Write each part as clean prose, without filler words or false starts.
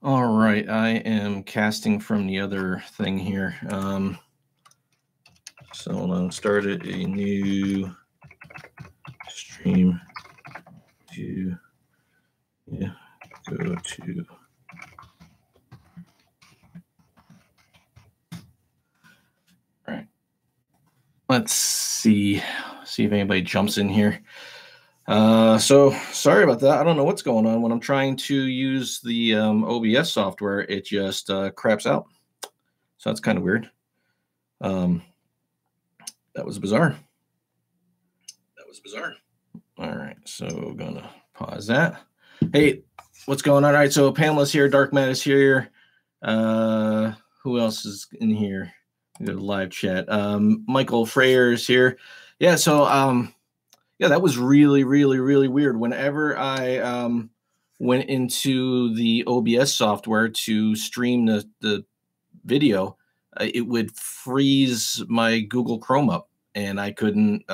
All right, I am casting from the other thing here. So hold on, started a new stream to go to. All right, let's see if anybody jumps in here. So sorry about that. I don't know what's going on when I'm trying to use the OBS software. It just craps out. So that's kind of weird. That was bizarre. All right, so gonna pause that. Hey, what's going on? All right, so Pamela's here, Dark Matt is here. Who else is in here? We got a live chat. Michael Freyer is here. Yeah, so yeah, that was really weird. Whenever I went into the OBS software to stream the video, it would freeze my Google Chrome up, and I couldn't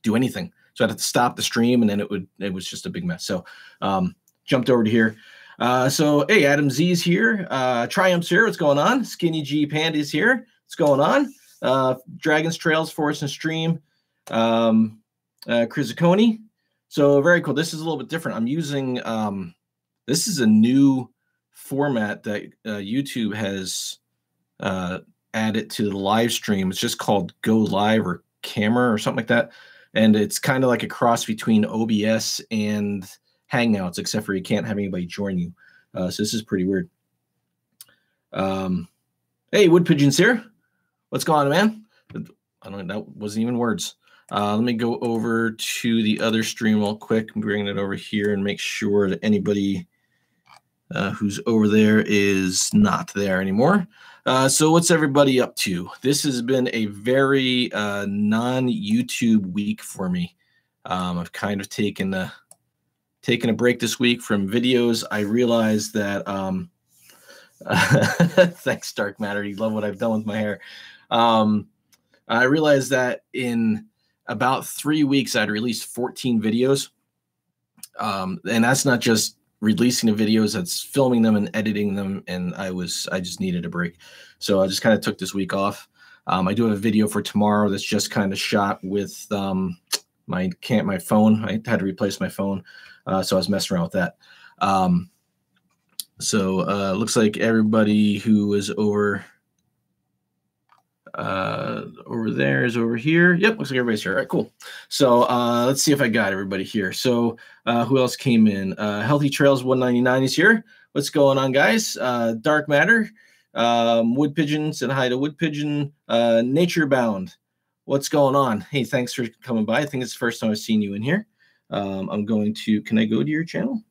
do anything. So I had to stop the stream, and then it was just a big mess. So jumped over to here. So hey, Adam Z's here. Triumph's here. What's going on? Skinny G Panda's here. What's going on? Dragons Trails Forest and Stream. Chris Zaconi. So very cool. This is a little bit different. I'm using this is a new format that YouTube has added to the live stream. It's just called Go Live or Camera or something like that. And it's kind of like a cross between OBS and Hangouts, except for you can't have anybody join you. So this is pretty weird. Hey, Wood Pigeon's here. What's going on, man? I don't know. That wasn't even words. Let me go over to the other stream real quick and bring it over here and make sure that anybody who's over there is not there anymore. So what's everybody up to? This has been a very non-YouTube week for me. I've kind of taken a break this week from videos. I realized that thanks, Dark Matter. You love what I've done with my hair. I realized that in about 3 weeks, I'd released 14 videos. And that's not just releasing the videos, that's filming them and editing them. And I just needed a break. So I just kind of took this week off. I do have a video for tomorrow that's just kind of shot with my phone. I had to replace my phone. So I was messing around with that. So looks like everybody who was over there is over here. Yep, looks like everybody's here. All right, cool. So let's see if I got everybody here. So who else came in? Healthy Trails 199 is here. What's going on, guys? Dark Matter, Wood Pigeon said hi to Wood Pigeon. Nature Bound, what's going on? Hey, thanks for coming by. I think it's the first time I've seen you in here. I'm going to, can I go to your channel?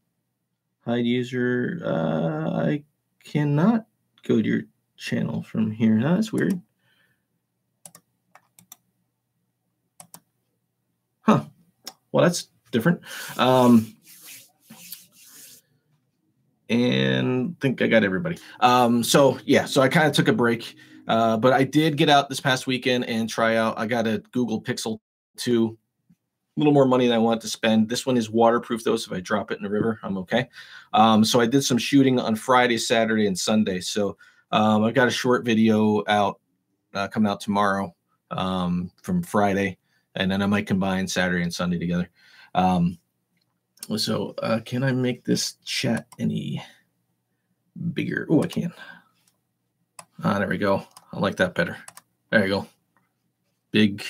Hide user. I cannot go to your channel from here. No, that's weird. Huh. Well, that's different. And I think I got everybody. So yeah, so I kind of took a break, but I did get out this past weekend and try out. I got a Google Pixel 2. A little more money than I want to spend. This one is waterproof though, so if I drop it in the river, I'm okay. So I did some shooting on Friday, Saturday, and Sunday. So I've got a short video out coming out tomorrow from Friday. And then I might combine Saturday and Sunday together. So can I make this chat any bigger? Oh, I can. There we go. I like that better. There you go. Big.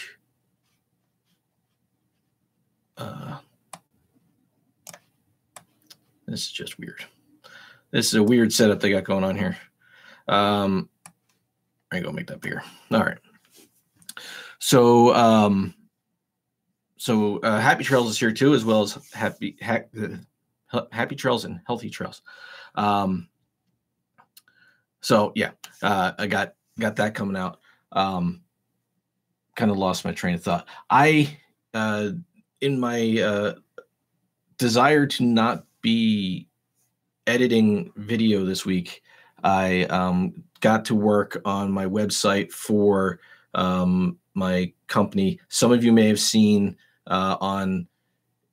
This is just weird. This is a weird setup they got going on here. There you go. Make that bigger. All right. So, Happy Trails is here too, as well as Happy Trails and Healthy Trails. So yeah, I got that coming out. Kind of lost my train of thought. In my desire to not be editing video this week, I got to work on my website for my company. Some of you may have seen on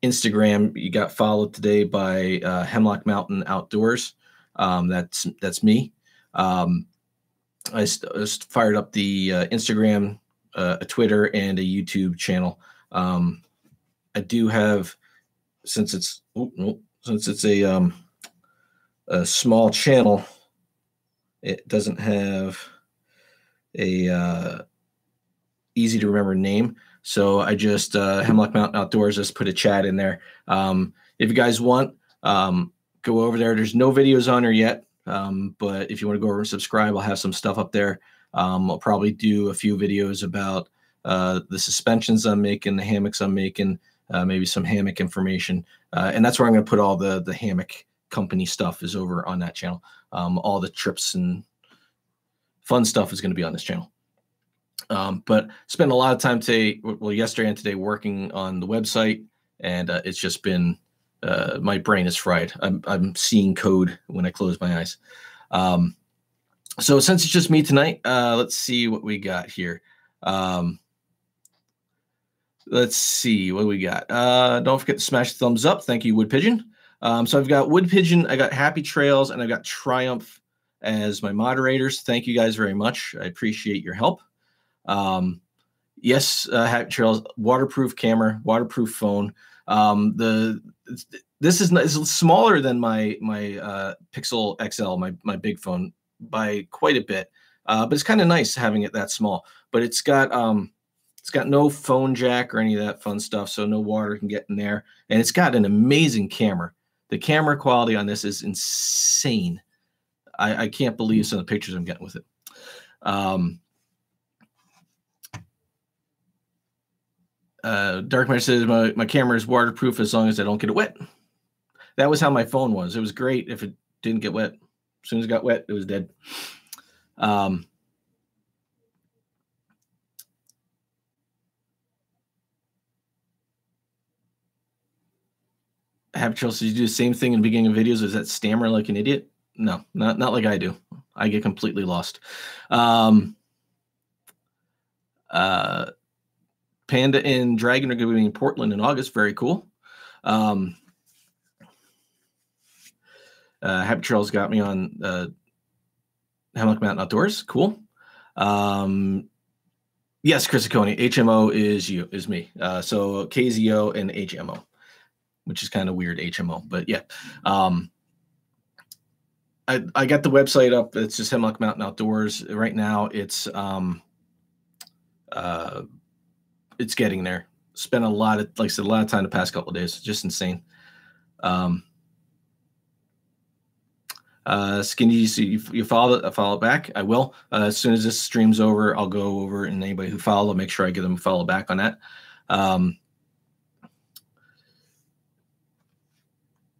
Instagram, you got followed today by Hemlock Mountain Outdoors. That's me. I just fired up the Instagram, a Twitter, and a YouTube channel. I do have, since it's a small channel, it doesn't have a easy to remember name. So I just Hemlock Mountain Outdoors, just put a chat in there. If you guys want, go over there. There's no videos on there yet, but if you want to go over and subscribe, I'll have some stuff up there. I'll probably do a few videos about the suspensions I'm making, the hammocks I'm making, maybe some hammock information, and that's where I'm going to put all the hammock company stuff is over on that channel. All the trips and fun stuff is going to be on this channel. But spent a lot of time today, yesterday and today, working on the website, and it's just been my brain is fried. I'm seeing code when I close my eyes. So since it's just me tonight, let's see what we got here. Let's see what we got. Don't forget to smash the thumbs up. Thank you, Wood Pigeon. So I've got Wood Pigeon, I got Happy Trails, and I've got Triumph as my moderators. Thank you guys very much. I appreciate your help. Yes, Happy Trails, waterproof camera, waterproof phone. This is smaller than my Pixel XL, my big phone, by quite a bit. But it's kind of nice having it that small. But it's got no phone jack or any of that fun stuff, so no water can get in there. And it's got an amazing camera. The camera quality on this is insane. I can't believe some of the pictures I'm getting with it. Dark Matter says my camera is waterproof as long as I don't get it wet. That was how my phone was. It was great if it didn't get wet. As soon as it got wet, it was dead. Happy Trails says you do the same thing in the beginning of videos. Is that stammer like an idiot? No, not like I do. I get completely lost. Panda and Dragon are going to be in Portland in August. Very cool. Happy Trails got me on Hemlock Mountain Outdoors. Cool. Yes, Chris Aconi, HMO is me. So KZO and HMO, which is kind of weird, HMO, but yeah. I got the website up. It's just Hemlock Mountain Outdoors. Right now it's getting there. Spent a lot of time the past couple of days. Just insane. Skinny, so you follow back. I will. As soon as this stream's over, I'll go over, and anybody who followed, I'll make sure I give them a follow back on that.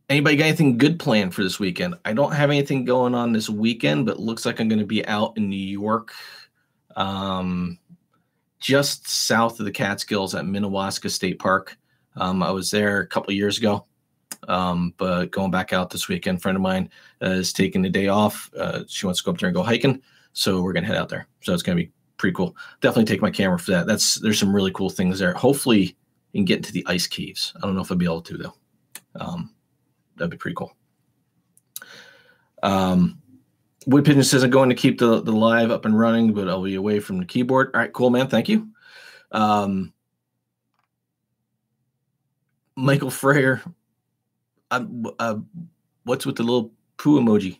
Anybody got anything good planned for this weekend? I don't have anything going on this weekend, but it looks like I'm going to be out in New York, just south of the Catskills at Minnewaska State Park. I was there a couple of years ago, but going back out this weekend. A friend of mine is taking the day off. She wants to go up there and go hiking, so we're going to head out there. So it's going to be pretty cool. Definitely take my camera for that. There's some really cool things there. Hopefully, you can get into the ice caves. I don't know if I'll be able to, though. That'd be pretty cool. Wood Pigeon says I'm going to keep the live up and running, but I'll be away from the keyboard. All right, cool, man. Thank you. Michael Freyer, what's with the little poo emoji?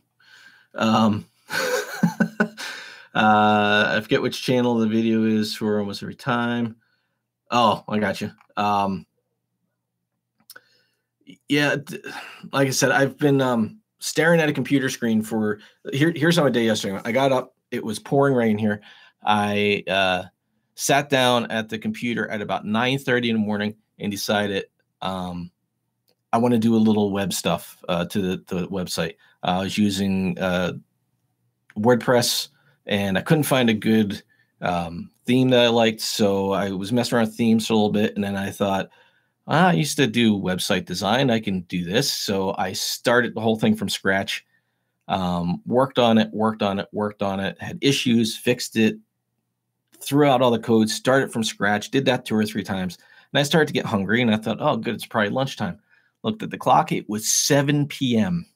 I forget which channel the video is for almost every time. Oh, I got you. Yeah, like I said, I've been staring at a computer screen for here's how my day yesterday went. I got up, it was pouring rain here. I sat down at the computer at about 9:30 in the morning and decided I want to do a little web stuff to the website. I was using WordPress, and I couldn't find a good theme that I liked, so I was messing around with themes for a little bit, and then I thought, I used to do website design. I can do this. So I started the whole thing from scratch, worked on it, had issues, fixed it, threw out all the code, started from scratch, did that 2 or 3 times. And I started to get hungry, and I thought, oh, good, it's probably lunchtime. Looked at the clock. It was 7 p.m.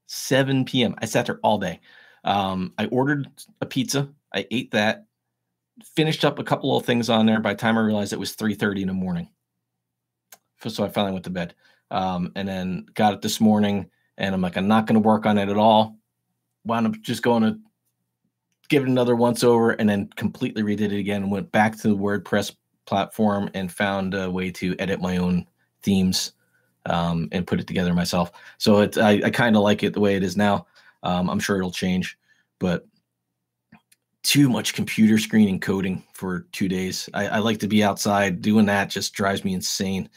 7 p.m. I sat there all day. I ordered a pizza. I ate that, finished up a couple of things on there. By the time I realized it was 3:30 in the morning. So I finally went to bed, and then got it this morning, and I'm like, I'm not going to work on it at all. Wound up just going to give it another once over, and then completely redid it again and went back to the WordPress platform and found a way to edit my own themes, and put it together myself. So I kind of like it the way it is now. I'm sure it'll change, but too much computer screen and coding for 2 days. I like to be outside. Doing that just drives me insane.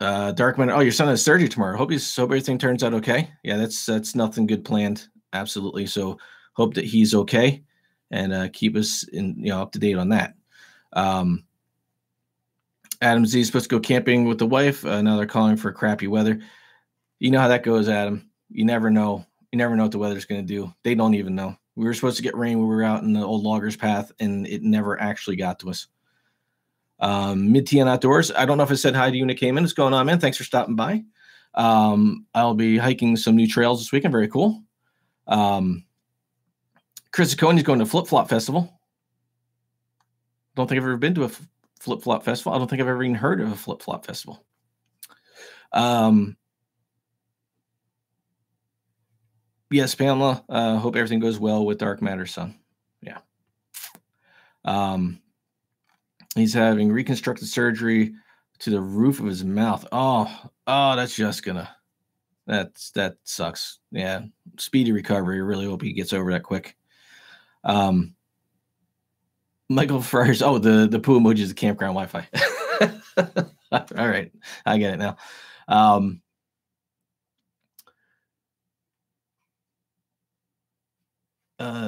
Darkman, oh, your son has surgery tomorrow. Hope everything turns out okay. Yeah, that's nothing good planned. Absolutely. So hope that he's okay, and keep us up to date on that. Adam Z is supposed to go camping with the wife. Now they're calling for crappy weather. You know how that goes, Adam. You never know. You never know what the weather's going to do. They don't even know. We were supposed to get rain when we were out in the old loggers path, and it never actually got to us. Mid-TN Outdoors. I don't know if I said hi to you when it came in. What's going on, man? Thanks for stopping by. I'll be hiking some new trails this weekend. Very cool. Chris Ciccone is going to Flip Flop Festival. Don't think I've ever been to a Flip Flop Festival. I don't think I've ever even heard of a Flip Flop Festival. Yes, Pamela. Hope everything goes well with Dark Matter, son. Yeah. He's having reconstructed surgery to the roof of his mouth. Oh, that's just gonna. That sucks. Yeah. Speedy recovery. I really hope he gets over that quick. Michael Friars. Oh, the poo emoji is the campground Wi-Fi. All right, I get it now.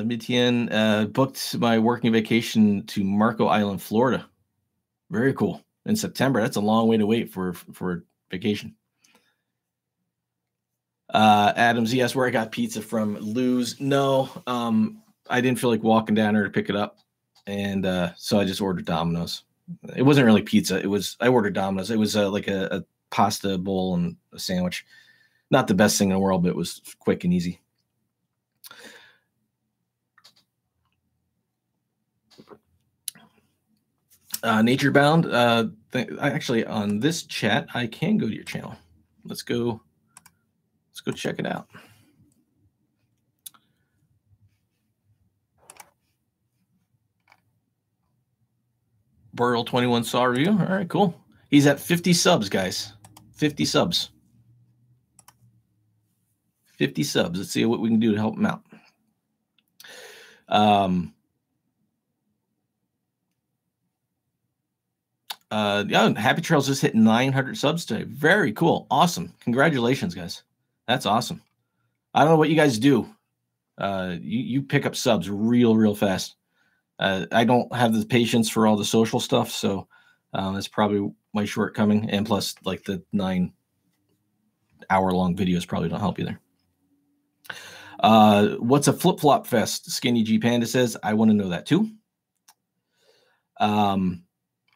Mid-TN booked my working vacation to Marco Island, Florida. Very cool. In September. That's a long way to wait for vacation. Adams, yes, where I got pizza from. Lou's. No, I didn't feel like walking down there to pick it up, and so I just ordered Domino's. It wasn't really pizza. I ordered Domino's. It was like a pasta bowl and a sandwich. Not the best thing in the world, but it was quick and easy. Nature Bound. Actually, on this chat, I can go to your channel. Let's go check it out. Burl 21 saw review. All right, cool. He's at 50 subs, guys. 50 subs. 50 subs. Let's see what we can do to help him out. Yeah, Happy Trails just hit 900 subs today. Very cool. Awesome. Congratulations, guys. That's awesome. I don't know what you guys do. You pick up subs real fast. I don't have the patience for all the social stuff, so that's probably my shortcoming. And plus, like the 9-hour-long videos probably don't help either. What's a Flip Flop Fest? Skinny G Panda says, I want to know that too.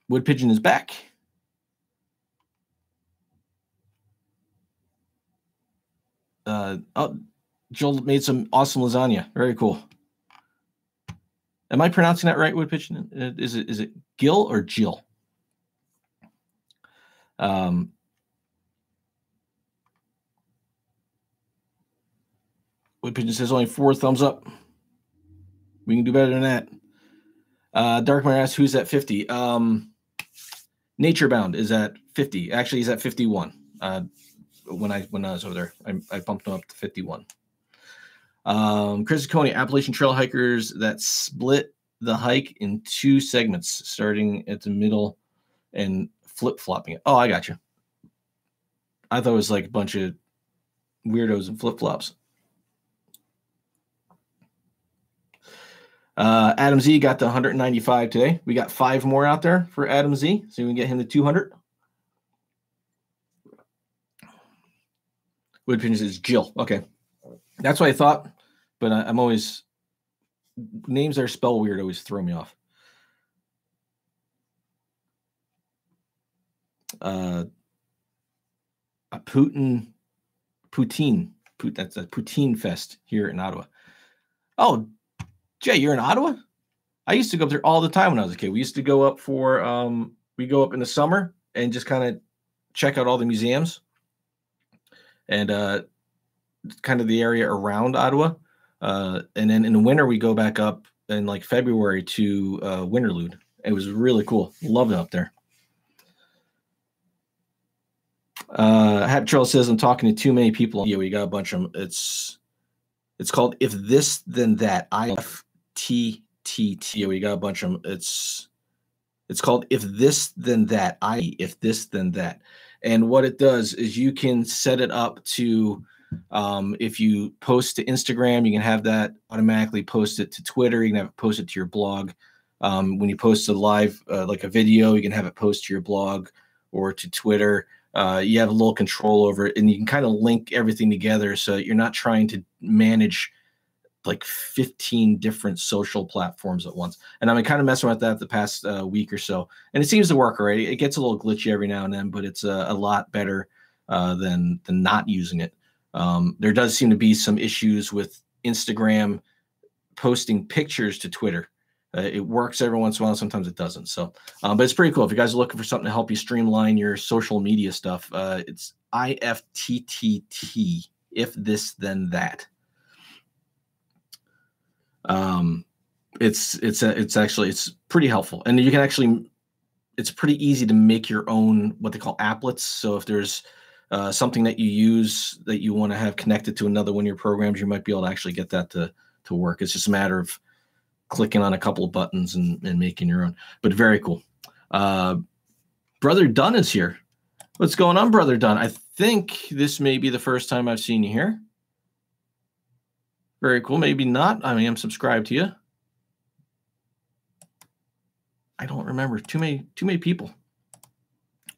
Wood Pigeon is back. Jill made some awesome lasagna. Very cool. Am I pronouncing that right, Wood Pigeon? Is it Gil or Jill? Wood Pigeon says only 4 thumbs up. We can do better than that. Darkmare asks who's at 50. Nature Bound is at 50. Actually, he's at 51. When I was over there, I bumped him up to 51. Chris Ciccone, Appalachian Trail hikers that split the hike in 2 segments, starting at the middle and flip-flopping it. Oh, I got you. I thought it was like a bunch of weirdos and flip-flops. Adam Z got to 195 today. We got 5 more out there for Adam Z, so we can get him to 200. Wood Pigeon says Jill. Okay. That's what I thought, but I'm always, names that are spelled weird always throw me off. That's a Poutine Fest here in Ottawa. Oh, Jay, you're in Ottawa? I used to go up there all the time when I was a kid. We used to go up we go up in the summer and just kind of check out all the museums and kind of the area around Ottawa. And then in the winter, we go back up in like February to Winterlude. It was really cool. Loved it up there. Happy Trail says, I'm talking to too many people. Yeah, we got a bunch of them. It's called If This Then That. IFTTT. Yeah, we got a bunch of them. It's called If This Then That. If This Then That. And what it does is you can set it up to, if you post to Instagram, you can have that automatically post it to Twitter. You can have it posted to your blog. When you post a live, like a video, you can have it post to your blog or to Twitter. You have a little control over it, and you can kind of link everything together so you're not trying to manage like 15 different social platforms at once. And I've been kind of messing with that the past week or so, and it seems to work already. It gets a little glitchy every now and then, but it's a lot better than not using it. There does seem to be some issues with Instagram posting pictures to Twitter. It works every once in a while. Sometimes it doesn't. So, but it's pretty cool. If you guys are looking for something to help you streamline your social media stuff, it's IFTTT. If This Then That. It's pretty helpful, and you can actually, it's pretty easy to make your own what they call applets. So if there's something that you use that you want to have connected to another one of your programs, you might be able to actually get that to work. It's just a matter of clicking on a couple of buttons and making your own. But very cool. Brother Dunn is here. What's going on, Brother Dunn? I think this may be the first time I've seen you here. Very cool. Maybe not. I am subscribed to you. I don't remember. Too many people.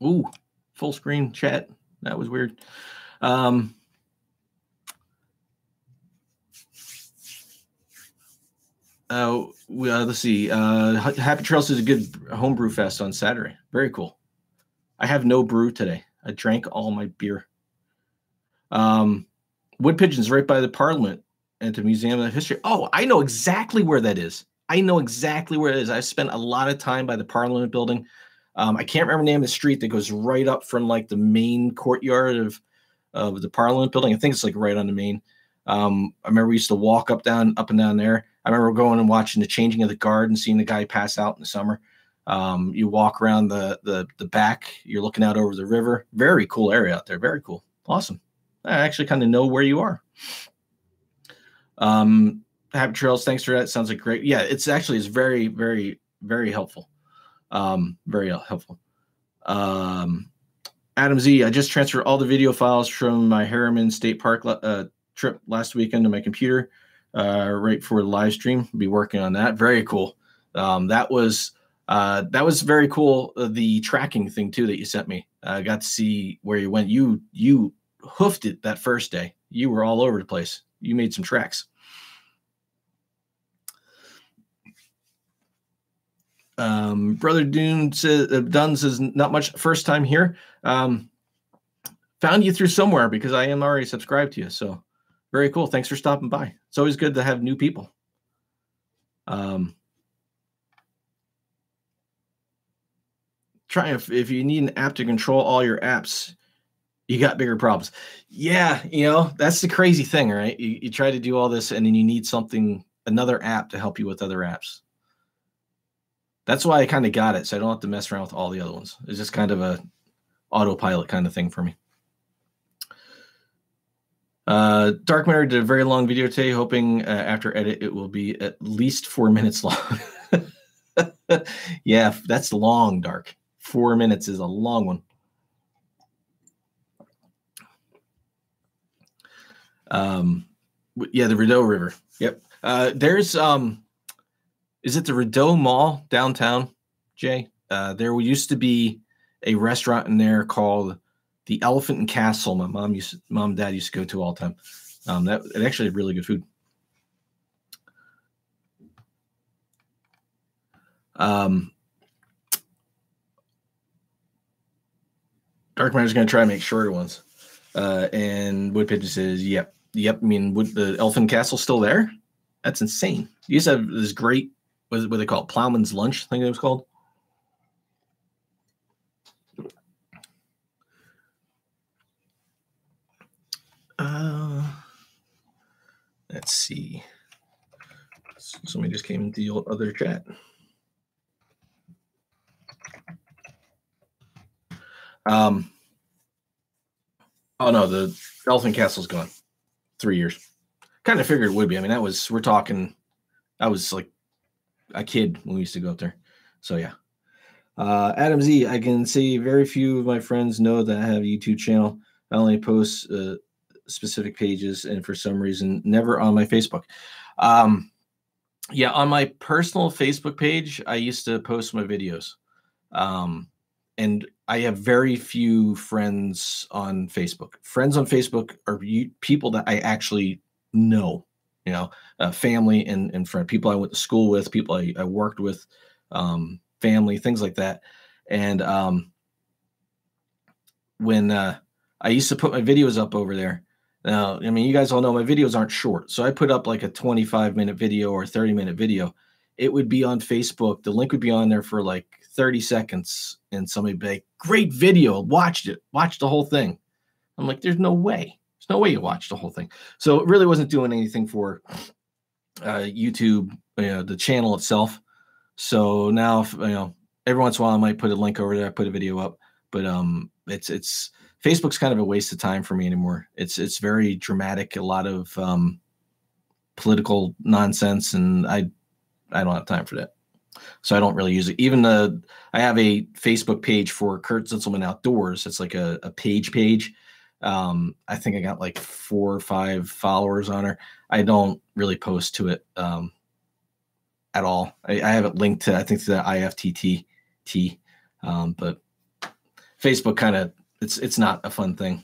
Ooh, full screen chat. That was weird. Let's see. Happy Trails is a good homebrew fest on Saturday. Very cool. I have no brew today. I drank all my beer. Wood Pigeons right by the Parliament and the Museum of History. Oh, I know exactly where that is. I've spent a lot of time by the Parliament building. I can't remember the name of the street that goes right up from like the main courtyard of the Parliament building. I think it's like right on the main. I remember we used to walk up and down there. I remember going and watching the changing of the guard and seeing the guy pass out in the summer. You walk around the back, you're looking out over the river. Very cool area out there. Very cool. Awesome. I actually kind of know where you are. Happy Trails. Thanks for that. Sounds like great. Yeah, it's very, very, very helpful. Very helpful. Adam Z, I just transferred all the video files from my Harriman State Park trip last weekend to my computer right for the live stream. I'll be working on that. Very cool. That was very cool. The tracking thing too that you sent me. I got to see where you went. You hoofed it that first day. You were all over the place. You made some tracks. Brother Dunn says not much first time here. Found you through somewhere because I am already subscribed to you. So very cool. Thanks for stopping by. It's always good to have new people. Try if you need an app to control all your apps, you got bigger problems. Yeah, that's the crazy thing, right? You try to do all this and then you need another app to help you with other apps. That's why I kind of got it, so I don't have to mess around with all the other ones. It's just kind of a autopilot kind of thing for me. Dark Matter did a very long video today, hoping after edit it will be at least 4 minutes long. Yeah, that's long, Dark. 4 minutes is a long one. Yeah, the Rideau River. Yep. There's is it the Rideau Mall downtown, Jay? There used to be a restaurant in there called the Elephant and Castle. My mom and dad used to go to all the time. It actually had really good food. Dark Matter's going to try to make shorter ones. And Wood Pigeon says, yep. I mean, the Elfin Castle's still there? That's insane. You used to have this great, what they call it? Plowman's Lunch, I think it was called. Let's see. Somebody just came into the other chat. Oh no, the Elfin Castle's gone. 3 years. Kind of figured it would be. I mean, I was like a kid when we used to go up there. So yeah. Adam Z, I can say very few of my friends know that I have a YouTube channel. I only post specific pages, and for some reason, never on my Facebook. Yeah, on my personal Facebook page, I used to post my videos. And I have very few friends on Facebook. Friends on Facebook are people that I actually know, family and friend, people I went to school with, people I worked with, family, things like that. And when I used to put my videos up over there. Now, I mean, you guys all know my videos aren't short. So I put up like a 25-minute video or 30-minute video. It would be on Facebook. The link would be on there for like 30 seconds. And somebody would be like, great video. Watched it. Watched the whole thing. I'm like, there's no way. There's no way you watched the whole thing. So it really wasn't doing anything for YouTube, the channel itself. So now, every once in a while I might put a link over there, put a video up, but it's Facebook's kind of a waste of time for me anymore. It's very dramatic, a lot of political nonsense, and I don't have time for that. So I don't really use it. Even I have a Facebook page for Kurt Zinselman Outdoors. It's like a page. I think I got like 4 or 5 followers on her. I don't really post to it at all. I have it linked to, I think, to the IFTTT, but Facebook kind of, it's not a fun thing.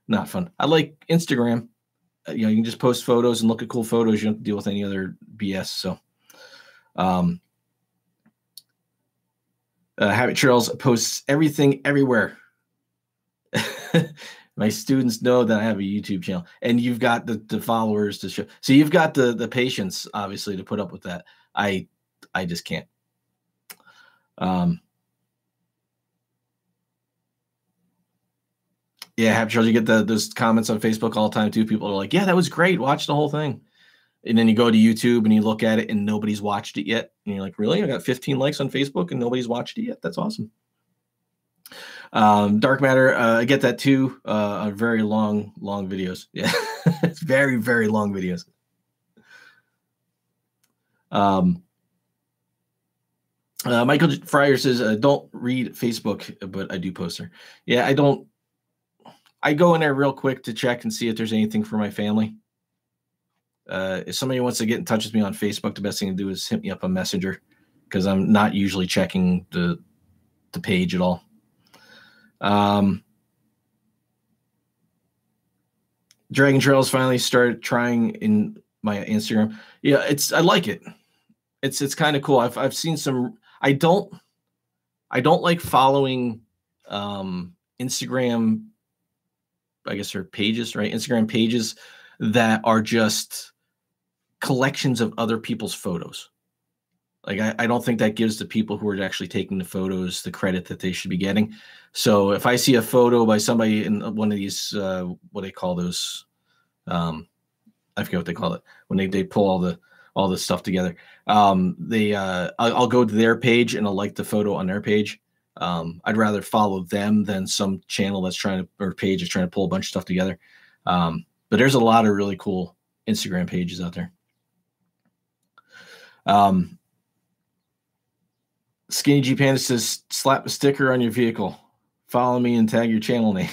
Not fun. I like Instagram. You can just post photos and look at cool photos. You don't have to deal with any other BS. So, Habit Trails posts everything everywhere. My students know that I have a YouTube channel, and you've got the followers to show. So you've got the patience, obviously, to put up with that. I just can't. Yeah, Habit Trails, you get those comments on Facebook all the time too. People are like, yeah, that was great. Watch the whole thing. And then you go to YouTube and you look at it and nobody's watched it yet. And you're like, really? I got 15 likes on Facebook and nobody's watched it yet. That's awesome. Dark Matter, I get that too. Very long videos. Yeah, it's very, very long videos. Michael Fryer says, don't read Facebook, but I do post there. Yeah, I don't. I go in there real quick to check and see if there's anything for my family. If somebody wants to get in touch with me on Facebook, the best thing to do is hit me up on Messenger, because I'm not usually checking the page at all. Dragon Trails finally started trying in my Instagram. Yeah, I like it. It's kind of cool. I've seen some. I don't like following Instagram, I guess, or pages, right? Instagram pages that are just collections of other people's photos. Like, I don't think that gives the people who are actually taking the photos the credit that they should be getting. So if I see a photo by somebody in one of these, what do they call those? I forget what they call it when they pull all the stuff together. I'll go to their page and I'll like the photo on their page. I'd rather follow them than some channel or page is trying to pull a bunch of stuff together. But there's a lot of really cool Instagram pages out there. Skinny G Panda says, slap a sticker on your vehicle, follow me, and tag your channel name.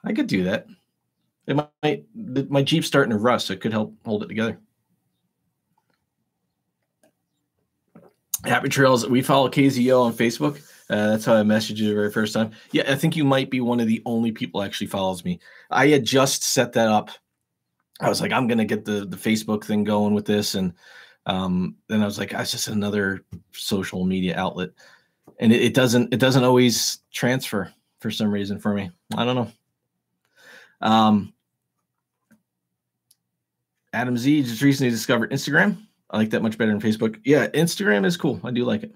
I could do that. My Jeep's starting to rust, so it could help hold it together. Happy Trails, we follow KZO on Facebook. That's how I messaged you the very first time. Yeah, I think you might be one of the only people actually follows me. I had just set that up. I was like, I'm going to get the Facebook thing going with this. And then I was like, it's just another social media outlet. And it doesn't always transfer. for some reason for me. I don't know. Adam Z just recently discovered Instagram. I like that much better than Facebook. Yeah, Instagram is cool. I do like it.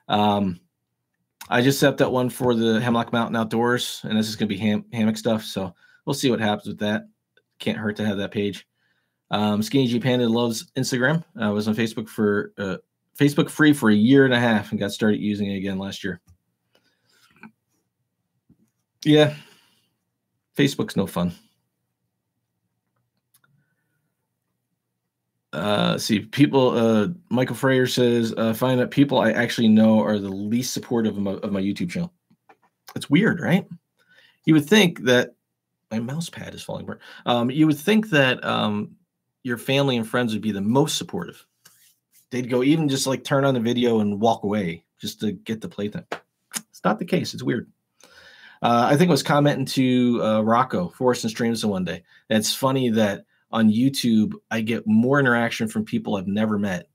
I just set up that one for the Hemlock Mountain Outdoors, and this is going to be hammock stuff. So we'll see what happens with that. Can't hurt to have that page. Skinny G Panda loves Instagram. I was on Facebook for Facebook free for a year and a half and got started using it again last year. Yeah, Facebook's no fun. See, people, Michael Freyer says, find out people I actually know are the least supportive of my YouTube channel. It's weird, right? You would think that my mouse pad is falling apart. You would think that your family and friends would be the most supportive. They'd go even just like turn on the video and walk away just to get the playtime. It's not the case. It's weird. I think I was commenting to Rocco, Forest and Streams, one day. It's funny that on YouTube, I get more interaction from people I've never met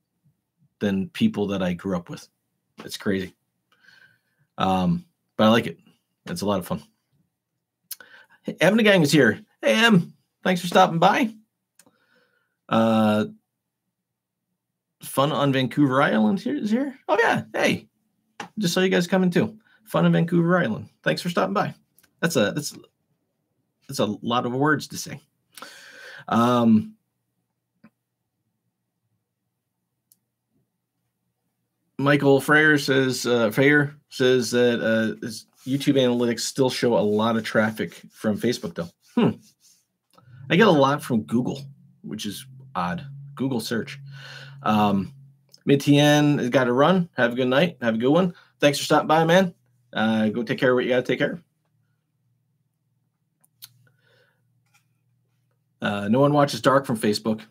than people that I grew up with. It's crazy. But I like it. It's a lot of fun. Hey, Em the Gang is here. Hey, Em. Thanks for stopping by. Fun on Vancouver Island is here. Oh, yeah. Hey. Just saw you guys coming too. Fun on Vancouver Island. Thanks for stopping by. That's a lot of words to say. Michael Freyer says that YouTube analytics still show a lot of traffic from Facebook though. I get a lot from Google, which is odd. Google search. Mitien has got to run. Have a good night. Have a good one. Thanks for stopping by, man. Go take care of what you got to take care of. No one watches Dark from Facebook.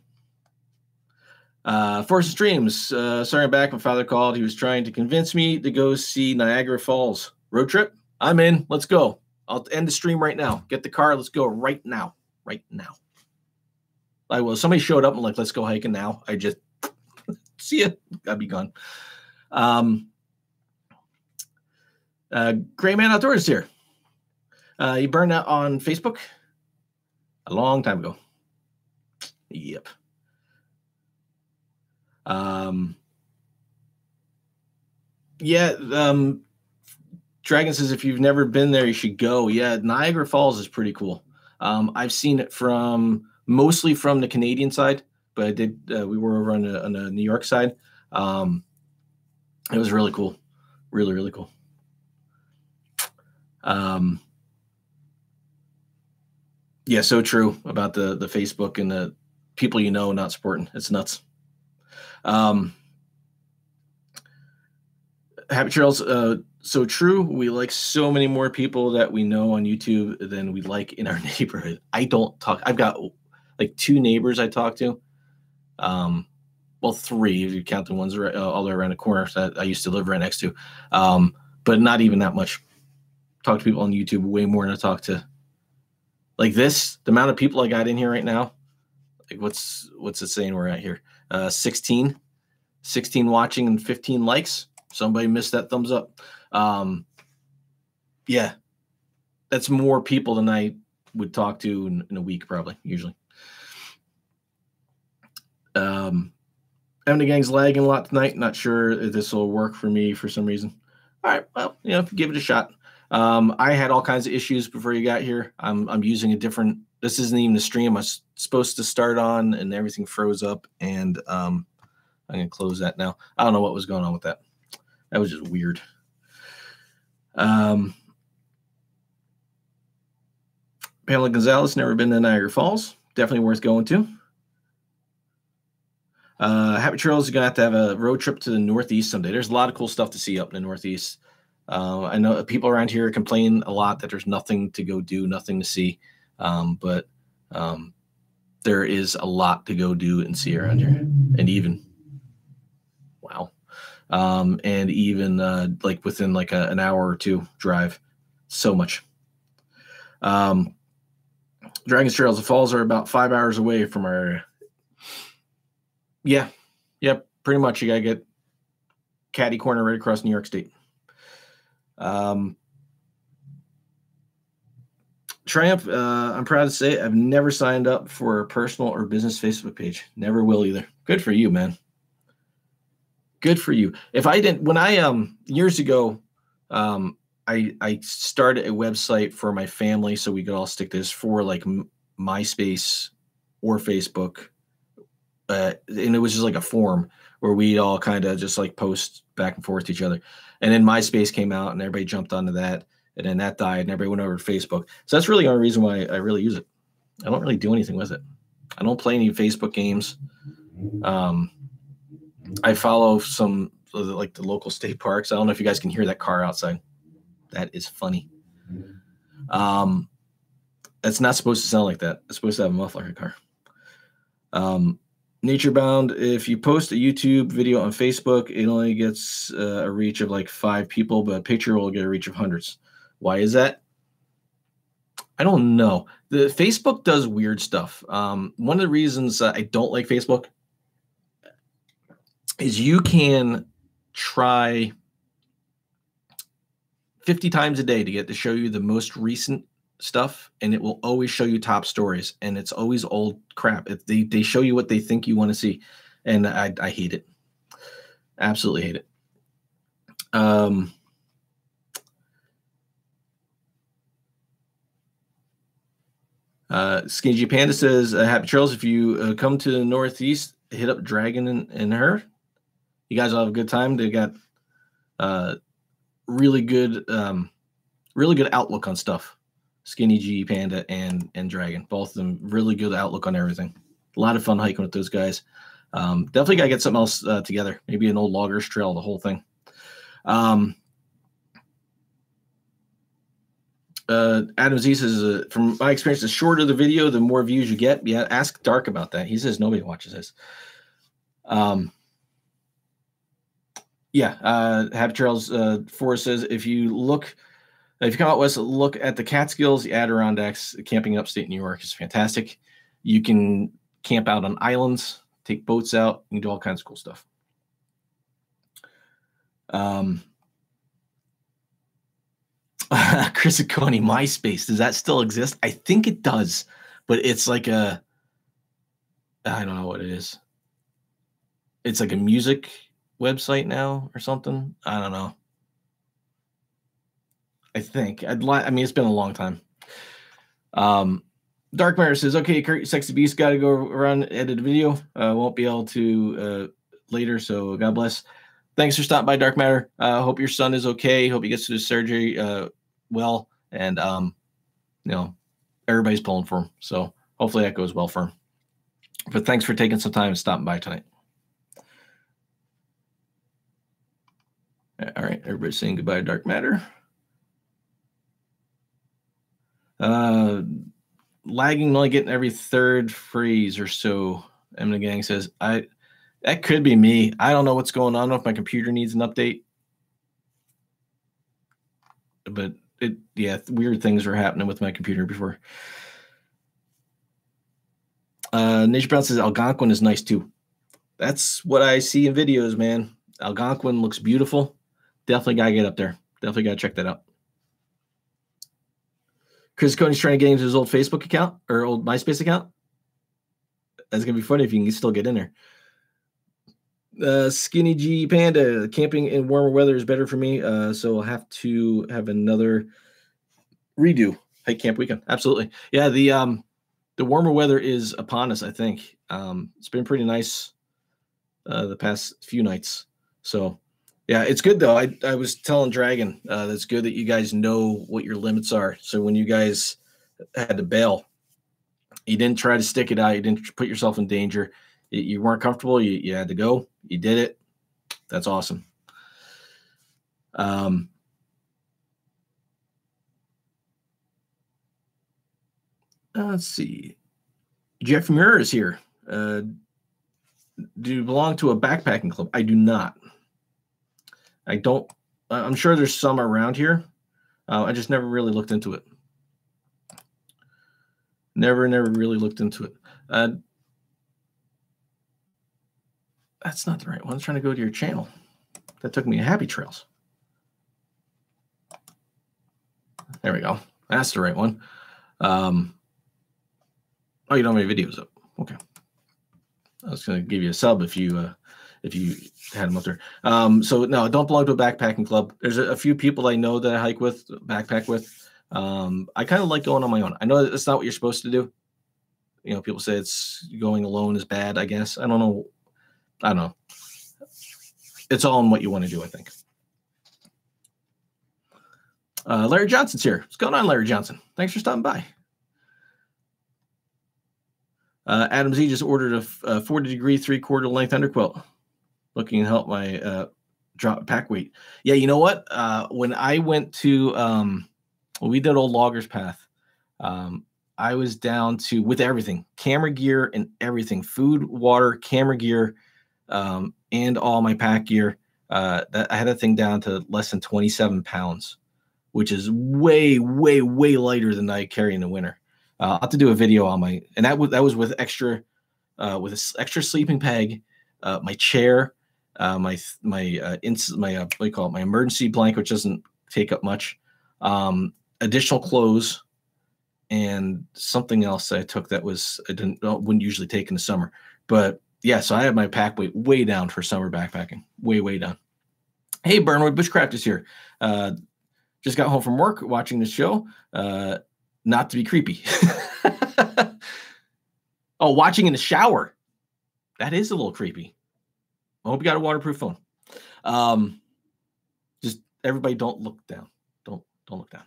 Force Streams. Sorry, I'm back. My father called. He was trying to convince me to go see Niagara Falls. Road trip? I'm in. Let's go. I'll end the stream right now. Get the car. Let's go right now. Right now. I will. Somebody showed up and like, let's go hiking now. I just see ya. I'd be gone. Gray Man Outdoors here. You burned out on Facebook a long time ago. Yep. Dragon says if you've never been there, you should go. Yeah, Niagara Falls is pretty cool. I've seen it mostly from the Canadian side, but I did. We were over on the New York side. It was really cool, really, really cool. Yeah, so true about the Facebook and the people you know not supporting. It's nuts. Happy Trails, so true. We like so many more people that we know on YouTube than we like in our neighborhood. I've got like 2 neighbors I talk to. Well, 3 if you count the ones all the way around the corner that I used to live right next to. But not even that much. Talk to people on YouTube way more than I talk to. Like this, the amount of people I got in here right now. Like what's it saying we're at here? 16 watching and 15 likes. Somebody missed that thumbs up. Yeah, that's more people than I would talk to in a week, probably, usually. The Gang's lagging a lot tonight. Not sure if this will work for me for some reason. All right, well, give it a shot. I had all kinds of issues before you got here. I'm using a different. This isn't even the stream I was supposed to start on, and everything froze up. And I'm gonna close that now. I don't know what was going on with that. That was just weird. Pamela Gonzalez, never been to Niagara Falls. Definitely worth going to. Happy Trails is going to have a road trip to the Northeast someday. There's a lot of cool stuff to see up in the Northeast. I know people around here complain a lot that there's nothing to go do, nothing to see. But there is a lot to go do and see around here. And even, wow. And even like within like an hour or 2 drive, so much. Dragon's Trails, the falls are about 5 hours away from our area. Yeah, pretty much. You gotta get catty corner right across New York State. Triumph, I'm proud to say I've never signed up for a personal or business Facebook page. Never will either. Good for you, man. Good for you. If I didn't, when I years ago, I started a website for my family so we could all stick this for like MySpace or Facebook, and it was just like a forum where we all kind of just like post back and forth to each other. And then MySpace came out and everybody jumped onto that, and then that died and everybody went over to Facebook. So that's really the only reason why I really use it. I don't really do anything with it. I don't play any Facebook games. I follow some like the local state parks. I don't know if you guys can hear that car outside. That is funny. It's not supposed to sound like that. It's supposed to have a muffler in a car. Nature Bound, if you post a YouTube video on Facebook, it only gets a reach of like 5 people, but a picture will get a reach of hundreds. Why is that? I don't know. The Facebook does weird stuff. One of the reasons I don't like Facebook is you can try 50 times a day to get to show you the most recent stuff, and it will always show you top stories, and it's always old crap. They show you what they think you want to see, and I hate it. Absolutely hate it. Skinny G Panda says, Happy Trails. If you come to the Northeast, hit up Dragon and her. You guys will have a good time. They got really good outlook on stuff. Skinny G Panda and Dragon, both of them really good outlook on everything. A lot of fun hiking with those guys. Definitely gotta get something else together. Maybe an old loggers trail, the whole thing. Adam Z says, from my experience, the shorter the video, the more views you get. Yeah, ask Dark about that. He says nobody watches this. Happy Trails Forrest says, if you come out west, look at the Catskills, the Adirondacks. Camping upstate New York is fantastic. You can camp out on islands, take boats out, you can do all kinds of cool stuff. Chris Aconi, MySpace, does that still exist? I think it does, but it's like I don't know what it is. It's like a music website now or something. I don't know. I think it's been a long time. Dark Matter says, okay, Kurt, Sexy Beast, got to go run, edit a video. Won't be able to later, so God bless. Thanks for stopping by, Dark Matter. Hope your son is okay. Hope he gets to the surgery well, and everybody's pulling for him. So hopefully that goes well for him. But thanks for taking some time and stopping by tonight. All right, everybody's saying goodbye to Dark Matter. Lagging, only getting every third phrase or so. Eminem Gang says, that could be me. I don't know what's going on. I don't know if my computer needs an update. But weird things were happening with my computer before. Nature Brown says Algonquin is nice too. That's what I see in videos, man. Algonquin looks beautiful. Definitely gotta get up there. Definitely gotta check that out. Chris Coney's trying to get into his old Facebook account or old MySpace account. That's gonna be funny if you can still get in there. Skinny G Panda, camping in warmer weather is better for me, so I'll have to have another redo. Hike camp weekend, absolutely. Yeah, the warmer weather is upon us. I think it's been pretty nice the past few nights. So yeah, it's good though. I was telling Dragon that's good that you guys know what your limits are. So when you guys had to bail, you didn't try to stick it out. You didn't put yourself in danger. You weren't comfortable. You had to go. You did it. That's awesome. Let's see. Jeff Muir is here. Do you belong to a backpacking club? I do not. I don't. I'm sure there's some around here. I just never really looked into it. Never really looked into it. That's not the right one. I was trying to go to your channel. That took me to Happy Trails. There we go. That's the right one. Oh, you don't have any videos up. Okay. I was going to give you a sub if you had them up there. So no, don't belong to a backpacking club. There's a few people I know that I backpack with. I kind of like going on my own. I know that's not what you're supposed to do. You know, people say it's going alone is bad. I guess I don't know. I don't know. It's all in what you want to do, I think. Larry Johnson's here. What's going on, Larry Johnson? Thanks for stopping by. Adam Z just ordered a 40-degree 3/4 length underquilt. Looking to help my drop pack weight. Yeah, you know what? When I went to when we did Old Loggers Path, I was down to, with everything, camera gear and everything, food, water, camera gear, and all my pack gear. That I had that thing down to less than 27 pounds, which is way, way, way lighter than I carry in the winter. I'll have to do a video on my, and that was with extra, with an extra sleeping bag, my chair, my what do you call it, my emergency blanket, which doesn't take up much, additional clothes, and something else I took that wouldn't usually take in the summer. But yeah, so I have my pack weight way down for summer backpacking, way, way down. Hey, Burnwood Bushcraft is here. Just got home from work watching the show. Not to be creepy. Oh, watching in the shower. That is a little creepy. I hope you got a waterproof phone. Just everybody don't look down. Don't look down.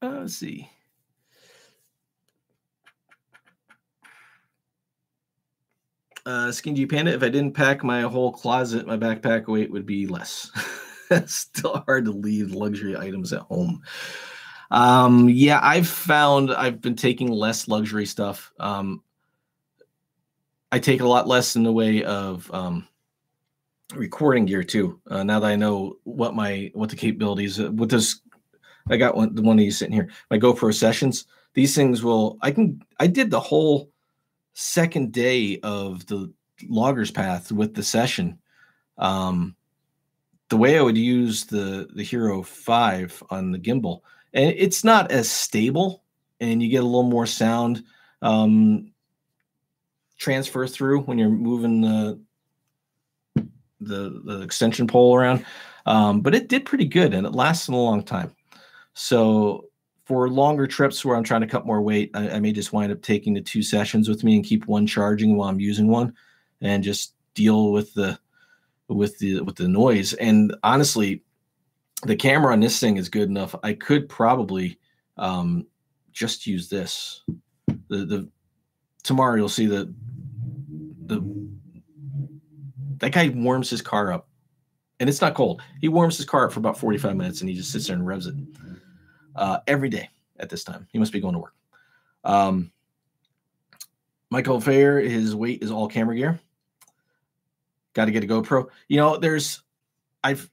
Let's see. Skin G Panda, if I didn't pack my whole closet, my backpack weight would be less. It's still hard to leave luxury items at home. Yeah, I've found I've been taking less luxury stuff. I take a lot less in the way of recording gear too. Now that I know what the capabilities, with this, I got the one of these sitting here, my GoPro Sessions. These things I did the whole second day of the Loggers Path with the session. The way I would use the Hero 5 on the gimbal, and it's not as stable, and you get a little more sound transfer through when you're moving the extension pole around. But it did pretty good, and it lasted a long time. So for longer trips where I'm trying to cut more weight, I may just wind up taking the 2 sessions with me and keep one charging while I'm using one, and just deal with the noise. And honestly, the camera on this thing is good enough. I could probably just use this. Tomorrow you'll see that guy warms his car up, and it's not cold. He warms his car up for about 45 minutes, and he just sits there and revs it every day at this time. He must be going to work. Michael Fair, his weight is all camera gear. Got to get a GoPro. You know, I've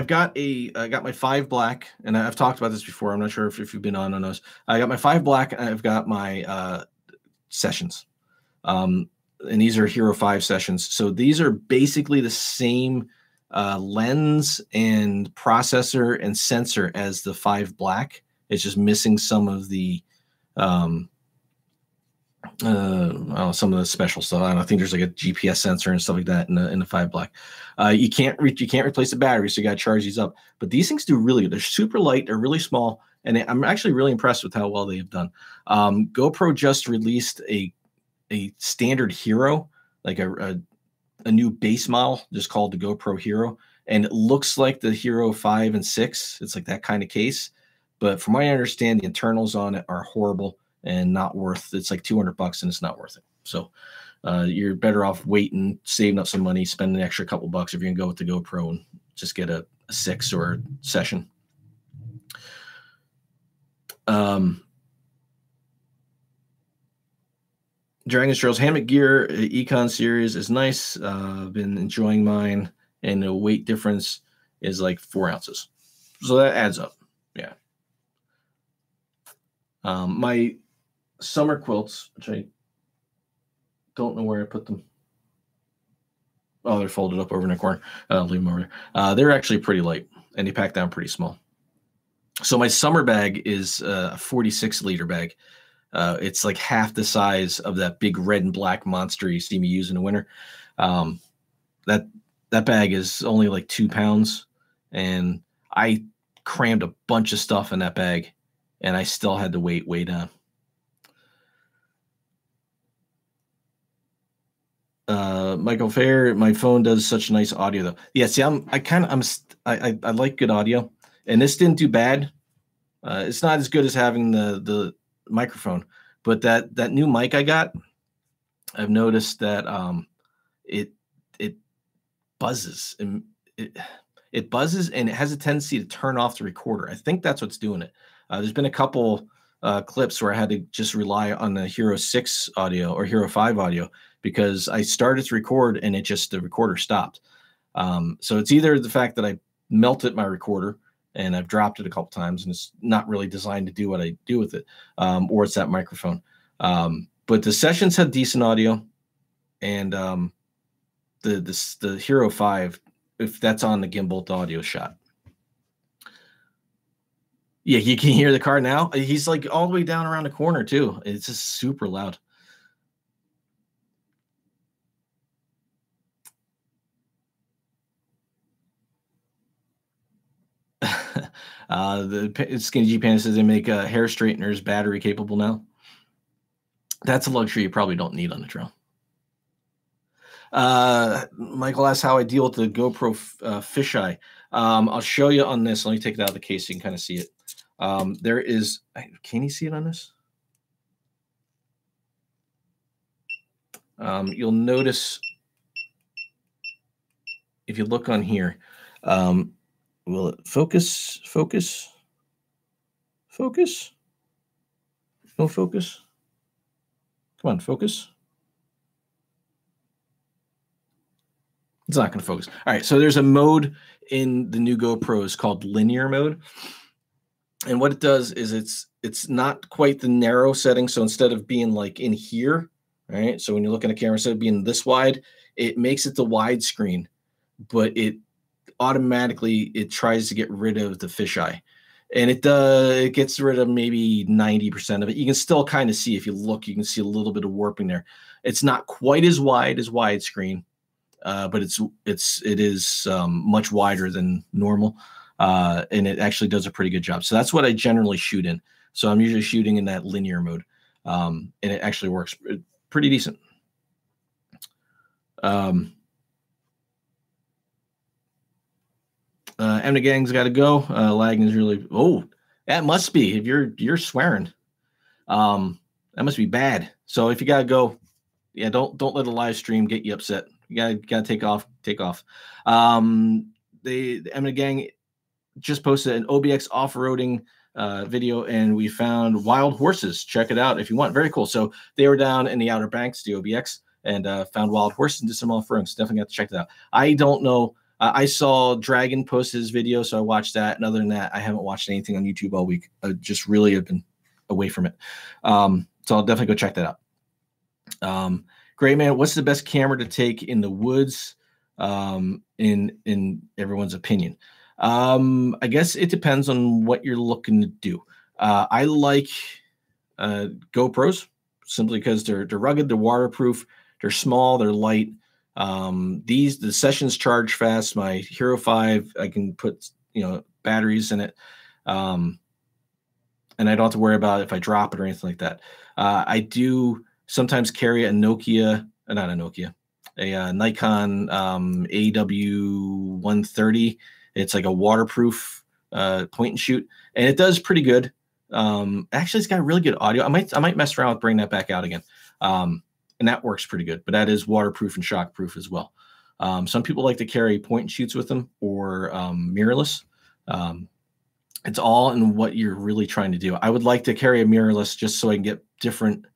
got I got my 5 black, and I've talked about this before. I'm not sure if you've been on those. I got my 5 black, and I've got my Sessions. And these are Hero 5 Sessions. So these are basically the same lens and processor and sensor as the 5 black. It's just missing some of the some of the special stuff. I think there's like a GPS sensor and stuff like that in the 5 black. You can't replace the battery, so you got to charge these up. But these things do really good. They're super light. They're really small, and I'm actually really impressed with how well they have done. GoPro just released a standard Hero, like a new base model, just called the GoPro Hero, and it looks like the Hero 5 and 6. It's like that kind of case, but from what I understand, the internals on it are horrible and not worth. It's like $200, and it's not worth it. So you're better off waiting, saving up some money, spending an extra couple bucks if you're gonna go with the GoPro and just get a 6 or a Session. Dragon's Trails Hammock Gear Econ series is nice. I've been enjoying mine, and the weight difference is like 4 ounces, so that adds up. Yeah. My summer quilts, which I don't know where I put them. Oh, they're folded up over in the corner. Leave them over there. They're actually pretty light, and they pack down pretty small. So my summer bag is a 46-liter bag. It's like half the size of that big red and black monster you see me use in the winter. That bag is only like 2 pounds, and I crammed a bunch of stuff in that bag, and I still had to weight way down. Michael Fair, my phone does such nice audio though. Yeah, see, I like good audio, and this didn't do bad. It's not as good as having the microphone, but that new mic I got, I've noticed that it buzzes and it buzzes, and it has a tendency to turn off the recorder. I think that's what's doing it. There's been a couple clips where I had to just rely on the Hero 6 audio or Hero 5 audio because I started to record and the recorder stopped. So it's either the fact that I melted my recorder and I've dropped it a couple times and it's not really designed to do what I do with it, or it's that microphone. But the sessions had decent audio, and the Hero 5, if that's on the gimbal, the audio shot. Yeah, you can hear the car now. He's like all the way down around the corner too. It's just super loud. The Skinny G Panda says they make hair straighteners battery capable now. That's a luxury you probably don't need on the trail. Michael asks how I deal with the GoPro fisheye. I'll show you on this. Let me take it out of the case so you can kind of see it. There is, can you see it on this? You'll notice if you look on here, will it focus? No focus. Come on, focus. It's not going to focus. All right, so there's a mode in the new GoPros called linear mode. And what it does is it's not quite the narrow setting. So instead of being like in here, right? So when you look at a camera, instead of being this wide, it makes it the widescreen, but it automatically tries to get rid of the fisheye. And it gets rid of maybe 90% of it. You can still kind of see, if you look, you can see a little bit of warping there. It's not quite as wide as widescreen, but it is much wider than normal. And it actually does a pretty good job. So that's what I generally shoot in. So I'm usually shooting in that linear mode. And it actually works pretty decent. M the gang's got to go. Lagging is really, that must be, if you're swearing. That must be bad. So if you got to go, yeah, don't let a live stream get you upset. You gotta take off. The M the gang just posted an OBX off-roading video, and we found wild horses. Check it out if you want. Very cool. So they were down in the Outer Banks, the OBX, and found wild horses and did some off-roading. So definitely got to check that out. I don't know. I saw Dragon post his video, so I watched that. And other than that, I haven't watched anything on YouTube all week. I just really have been away from it. So I'll definitely go check that out. Great man, what's the best camera to take in the woods? In everyone's opinion. I guess it depends on what you're looking to do. I like GoPros simply because they're rugged, they're waterproof, they're small, they're light. The sessions charge fast. My Hero 5, I can put batteries in it, and I don't have to worry about if I drop it or anything like that. I do sometimes carry a Nikon AW130. It's like a waterproof point and shoot, and it does pretty good. Actually, it's got really good audio. I might mess around with bringing that back out again, and that works pretty good. But that is waterproof and shockproof as well. Some people like to carry point and shoots with them or mirrorless. It's all in what you're really trying to do. I would like to carry a mirrorless just so I can get different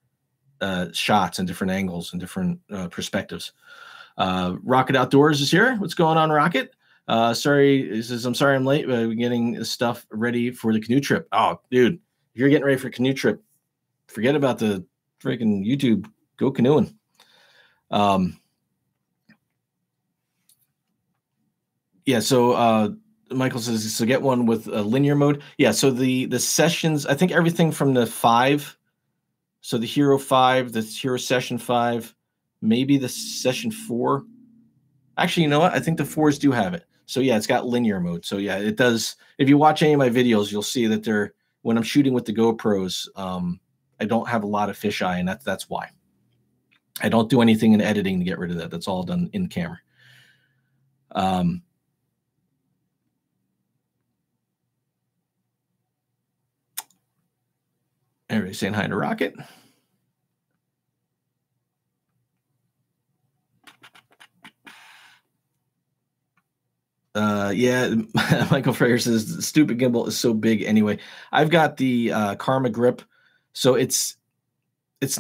shots and different angles and different perspectives. Rocket Outdoors is here. What's going on, Rocket? Sorry, he says, I'm sorry I'm late, but I'm getting stuff ready for the canoe trip. Oh, dude, if you're getting ready for a canoe trip, forget about the freaking YouTube. Go canoeing. Yeah, so Michael says, so get one with a linear mode. Yeah, so the sessions, I think everything from the 5, so the Hero 5, the Hero Session 5, maybe the Session 4. Actually, you know what? I think the 4s do have it. So yeah, it's got linear mode. So yeah, it does. If you watch any of my videos, you'll see that when I'm shooting with the GoPros, I don't have a lot of fisheye, and that's why. I don't do anything in editing to get rid of that. That's all done in camera. Everybody saying hi to Rocket. Yeah, Michael Freyer says stupid gimbal is so big anyway. I've got the Karma Grip, so it's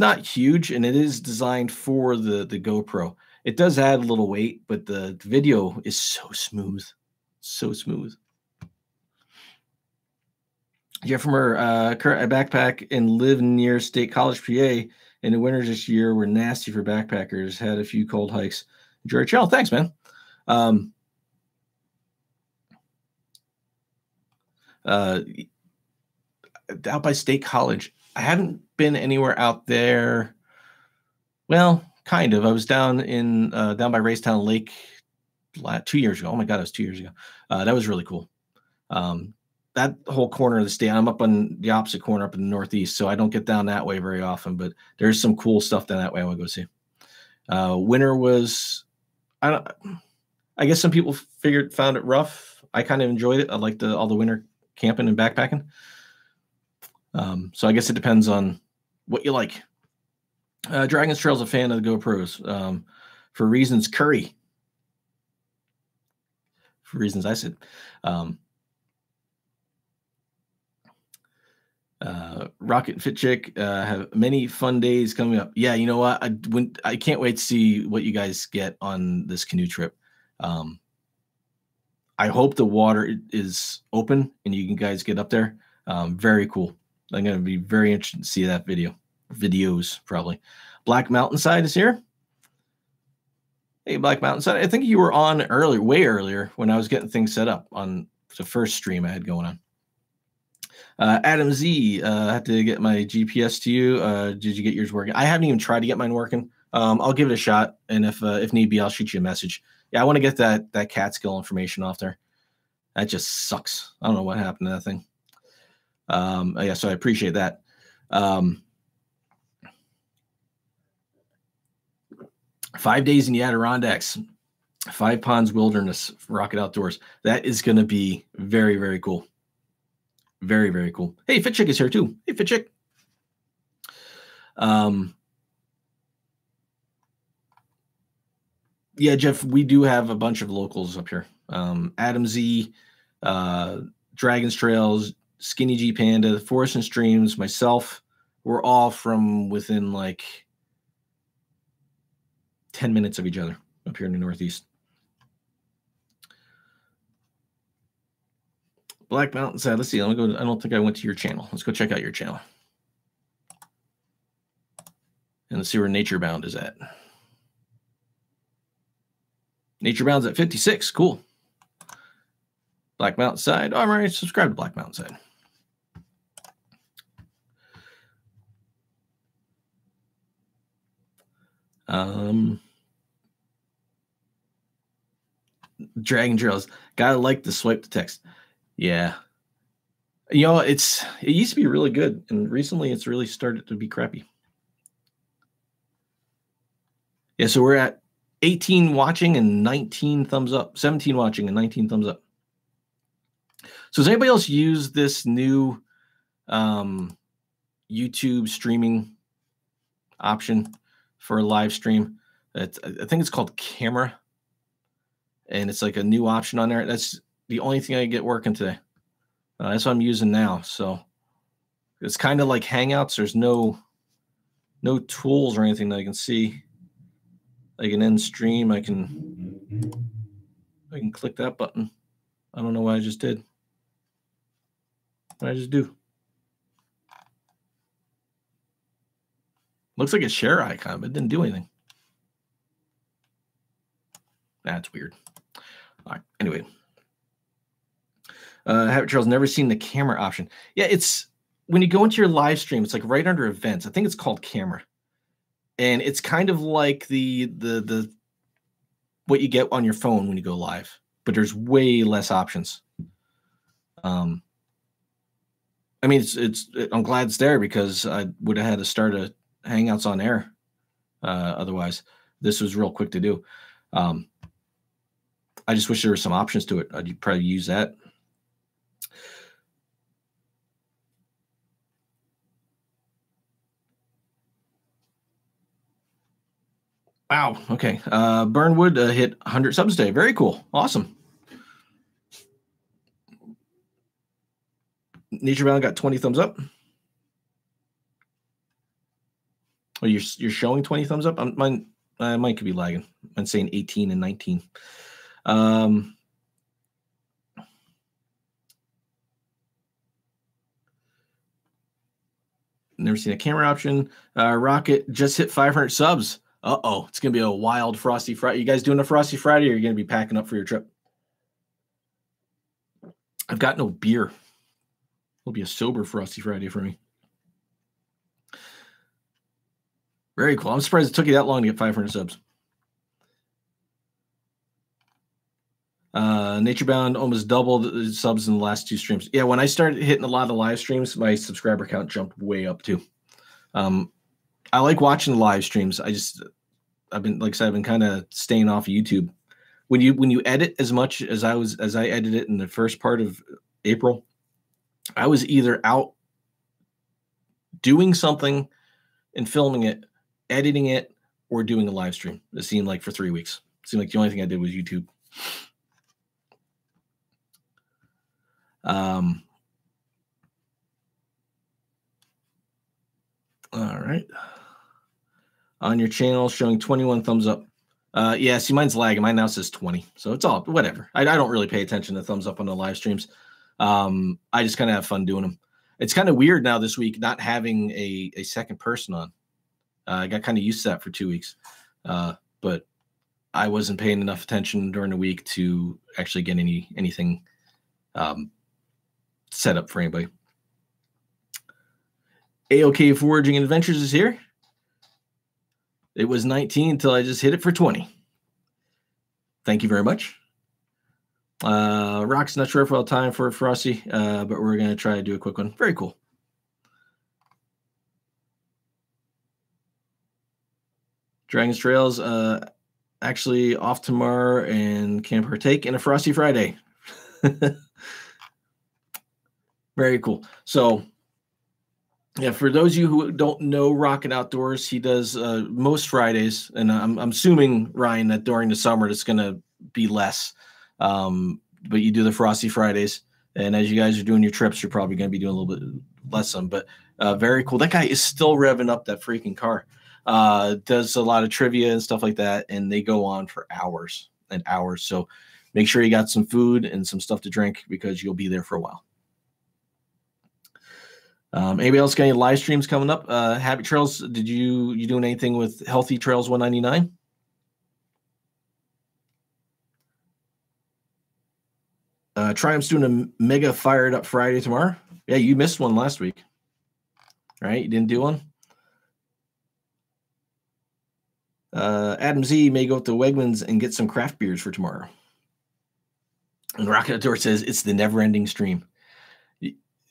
not huge, and it is designed for the GoPro. It does add a little weight, but the video is so smooth, so smooth. Jeff from Kurt, I backpack and live near State College, PA. And the winters this year were nasty for backpackers. Had a few cold hikes. George, oh, thanks, man. Out by State College, I haven't been anywhere out there. Well, kind of. I was down by Racetown Lake 2 years ago. Oh my God, it was 2 years ago. That was really cool. That whole corner of the state, I'm up on the opposite corner up in the Northeast, so I don't get down that way very often, but there's some cool stuff down that way I want to go see. Winter was, I guess some people found it rough. I kind of enjoyed it. I liked all the winter camping and backpacking. So I guess it depends on what you like. Dragon's Trail's a fan of the GoPros. For reasons Curry. For reasons I said. Rocket and Fit Chick have many fun days coming up. Yeah, you know what? I can't wait to see what you guys get on this canoe trip. I hope the water is open and you can guys get up there. Very cool. I'm going to be very interested to see that videos probably. Black Mountainside is here. Hey, Black Mountainside. I think you were on earlier, way earlier, when I was getting things set up on the first stream I had going on. Adam Z, I had to get my GPS to you. Did you get yours working? I haven't even tried to get mine working. I'll give it a shot, and if need be, I'll shoot you a message. Yeah, I want to get that Catskill information off there. That just sucks. I don't know what happened to that thing. Yeah, so I appreciate that. 5 days in the Adirondacks, 5 Ponds Wilderness, Rocket Outdoors. That is going to be very, very cool. Very, very cool. Hey, Fit Chick is here too. Hey, Fit Chick. Yeah, Jeff, we do have a bunch of locals up here. Adam Z, Dragon's Trails, Skinny G Panda, Forest and Streams, myself. We're all from within like 10 minutes of each other up here in the Northeast. Black Mountainside. Let's see. Let me go. I don't think I went to your channel. Let's go check out your channel. And let's see where Nature Bound is at. Nature Bound's at 56. Cool. Black Mountainside. All right. Subscribe to Black Mountainside. Dragon Trails. Gotta like the swipe to text. Yeah. You know, it used to be really good, and recently it's really started to be crappy. Yeah, so we're at 18 watching and 19 thumbs up. 17 watching and 19 thumbs up. So does anybody else use this new YouTube streaming option for a live stream? I think it's called Camera, and it's like a new option on there. That's the only thing I get working today. That's what I'm using now. So it's kind of like Hangouts. There's no tools or anything that I can see. I can end stream. I can click that button. I don't know what I just did. What did I just do? Looks like a share icon, but it didn't do anything. That's weird. All right. Anyway. Habit Trail's never seen the camera option. Yeah, it's when you go into your live stream, it's like right under events. I think it's called camera. And it's kind of like the what you get on your phone when you go live, but there's way less options. I mean, I'm glad it's there because I would have had to start a Hangouts on air. Otherwise, this was real quick to do. I just wish there were some options to it. I'd probably use that. Wow. Okay. Burnwood hit 100 subs today. Very cool. Awesome. Naturebound got 20 thumbs up. Oh, you're showing 20 thumbs up? Mine could be lagging. I'm saying 18 and 19. Never seen a camera option. Rocket just hit 500 subs. Uh-oh, it's going to be a wild Frosty Friday. You guys doing a Frosty Friday, or are you going to be packing up for your trip? I've got no beer. It'll be a sober Frosty Friday for me. Very cool. I'm surprised it took you that long to get 500 subs. Naturebound almost doubled subs in the last 2 streams. Yeah, when I started hitting a lot of live streams, my subscriber count jumped way up too. I like watching the live streams. I've been kind of staying off YouTube. When you edit as much as I edited in the first part of April, I was either out doing something and filming it, editing it, or doing a live stream. It seemed like for 3 weeks. It seemed like the only thing I did was YouTube. All right. On your channel, showing 21 thumbs up. Yeah, see, mine's lagging. Mine now says 20. So it's all whatever. I don't really pay attention to thumbs up on the live streams. I just kind of have fun doing them. It's kind of weird now this week not having a second person on. I got kind of used to that for 2 weeks. But I wasn't paying enough attention during the week to actually get anything set up for anybody. AOK Foraging Adventures is here. It was 19 until I just hit it for 20. Thank you very much. Rock's not sure if we'll have time for Frosty, but we're going to try to do a quick one. Very cool. Dragon's Trails actually off tomorrow and can partake in a Frosty Friday. Very cool. So, yeah, for those of you who don't know Rocket Outdoors, he does most Fridays, and I'm assuming, Ryan, that during the summer it's going to be less. But you do the Frosty Fridays, and as you guys are doing your trips, you're probably going to be doing a little bit less some. But very cool. That guy is still revving up that freaking car. Does a lot of trivia and stuff like that, and they go on for hours and hours. So make sure you got some food and some stuff to drink because you'll be there for a while. Anybody else got any live streams coming up? Habit Trails, did you doing anything with Healthy Trails 199? Triumph's doing a mega fired up Friday tomorrow. Yeah, you missed one last week. Right? You didn't do one? Adam Z may go to Wegmans and get some craft beers for tomorrow. And Rocket Outdoor says it's the never-ending stream.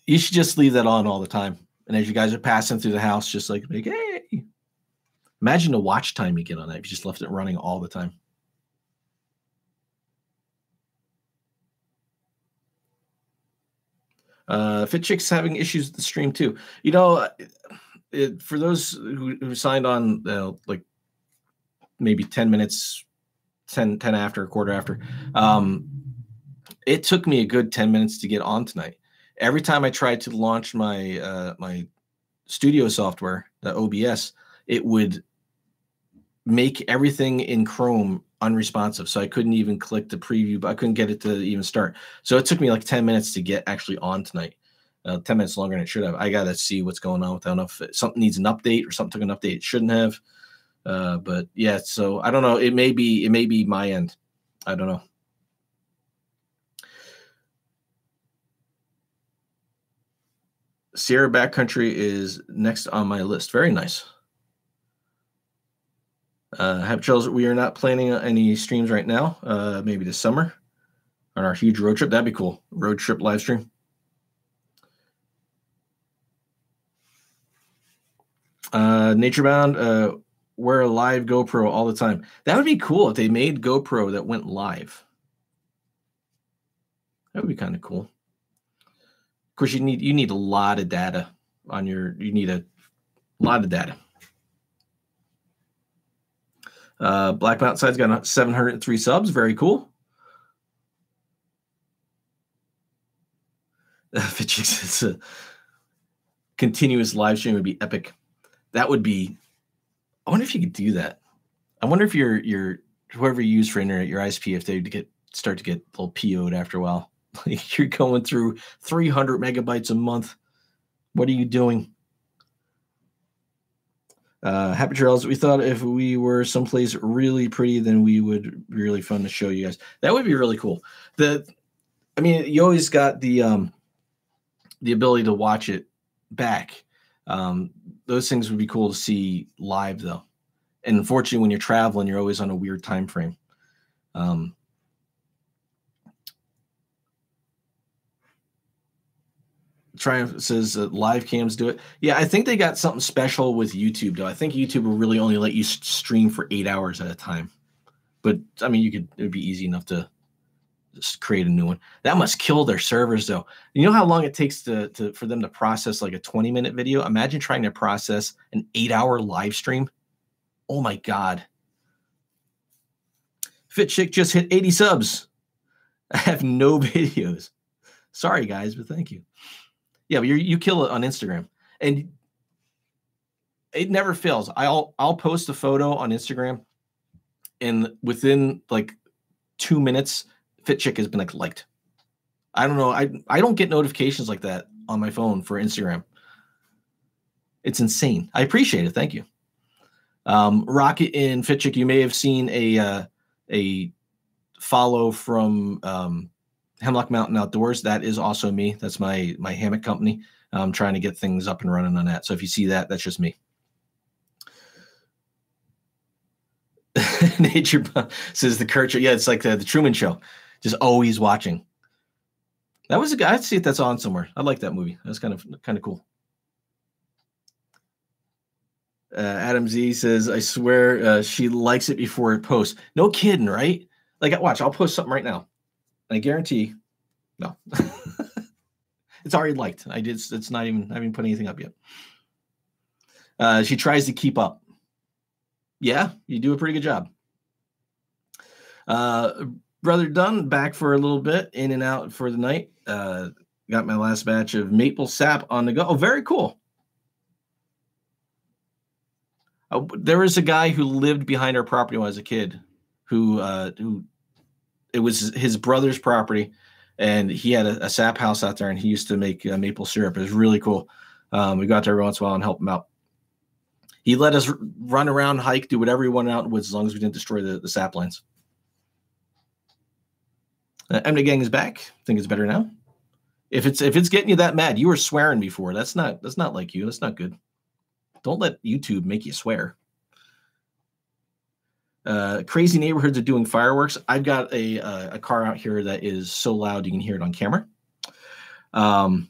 You should just leave that on all the time. And as you guys are passing through the house, just like, hey, imagine the watch time you get on that if you just left it running all the time. Fit Chick's having issues with the stream too. You know, for those who signed on, like maybe 10 minutes, 10 after, a quarter after, it took me a good 10 minutes to get on tonight. Every time I tried to launch my my studio software, the OBS, it would make everything in Chrome unresponsive. So I couldn't even click the preview, but I couldn't get it to even start. So it took me like 10 minutes to get actually on tonight. 10 minutes longer than it should have. I got to see what's going on with that. I don't know if something needs an update or something took an update it shouldn't have. But yeah, so I don't know. It may be my end. I don't know. Sierra Backcountry is next on my list. Very nice. Happy Trails, we are not planning any streams right now. Maybe this summer on our huge road trip. That'd be cool. Road trip live stream. Naturebound, wear a live GoPro all the time. That would be cool if they made GoPro that went live. That would be kind of cool. Of course, you need a lot of data on your. You need a lot of data. Black Mountain Side's got 703 subs. Very cool. It's a continuous live stream would be epic. That would be. I wonder if you could do that. I wonder if your whoever you use for internet, your ISP, if they start to get a little PO'd after a while. Like you're going through 300 megabytes a month. What are you doing? Happy Trails. We thought if we were someplace really pretty, then we would be really fun to show you guys. That would be really cool. I mean, you always got the ability to watch it back. Those things would be cool to see live, though. And unfortunately, when you're traveling, you're always on a weird time frame. Triumph says live cams do it. Yeah, I think they got something special with YouTube, though. I think YouTube will really only let you stream for 8 hours at a time. But I mean, it would be easy enough to just create a new one. That must kill their servers, though. You know how long it takes for them to process like a 20-minute video? Imagine trying to process an 8-hour live stream. Oh my God. Fit Chick just hit 80 subs. I have no videos. Sorry, guys, but thank you. Yeah, but you kill it on Instagram, and it never fails. I'll post a photo on Instagram, and within like 2 minutes, Fit Chick has been liked. I don't know. I don't get notifications like that on my phone for Instagram. It's insane. I appreciate it. Thank you. Rocket and Fit Chick, you may have seen a follow from Hemlock Mountain Outdoors. That is also me. That's my hammock company. I'm trying to get things up and running on that. So if you see that, that's just me. Nature says the Kurt. Yeah, it's like the Truman Show. Just always watching. That was a guy. I'd see if that's on somewhere. I like that movie. That's kind of cool. Adam Z says, I swear she likes it before it posts. No kidding, right? Like, watch, I'll post something right now. I guarantee, no. It's already liked. It's not even, I haven't put anything up yet. She tries to keep up. Yeah, you do a pretty good job. Brother Dunn, back for a little bit, in and out for the night. Got my last batch of maple sap on the go. Oh, very cool. There was a guy who lived behind our property when I was a kid who it was his brother's property, and he had a sap house out there, and he used to make maple syrup. It was really cool. We got there every once in a while and help him out. He let us run around, hike, do whatever he wanted out in the woods, as long as we didn't destroy the sap lines. Emily Gang is back. I think it's better now. If it's getting you that mad, you were swearing before. That's not like you. That's not good. Don't let YouTube make you swear. Crazy neighborhoods are doing fireworks. I've got a car out here that is so loud you can hear it on camera. The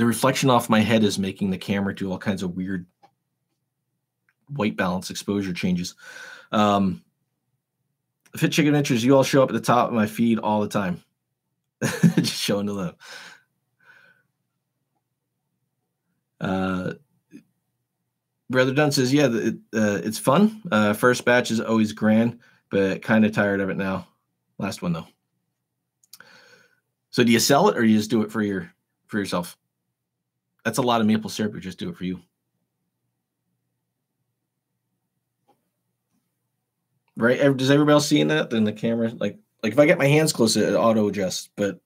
reflection off my head is making the camera do all kinds of weird white balance exposure changes. Fit Chick Adventures, you all show up at the top of my feed all the time. Just showing the love. Brother Dunn says, yeah, it's fun. First batch is always grand, but kind of tired of it now. Last one, though. So do you sell it, or you just do it for yourself? That's a lot of maple syrup. You just do it for you. Right? Does everybody else seeing that? Then the camera, like if I get my hands close, it auto adjusts. But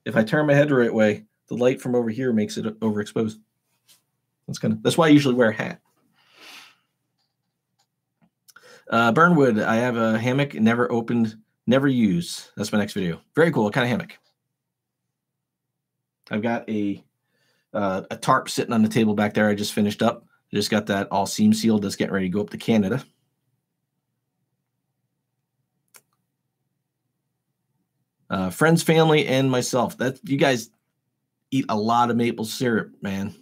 if I turn my head the right way, the light from over here makes it overexposed. That's why I usually wear a hat. Burnwood, I have a hammock, never opened, never used. That's my next video. Very cool. What kind of hammock? I've got a tarp sitting on the table back there. I just finished up. I just got that all seam sealed. That's getting ready to go up to Canada. Friends, family, and myself. That you guys eat a lot of maple syrup, man.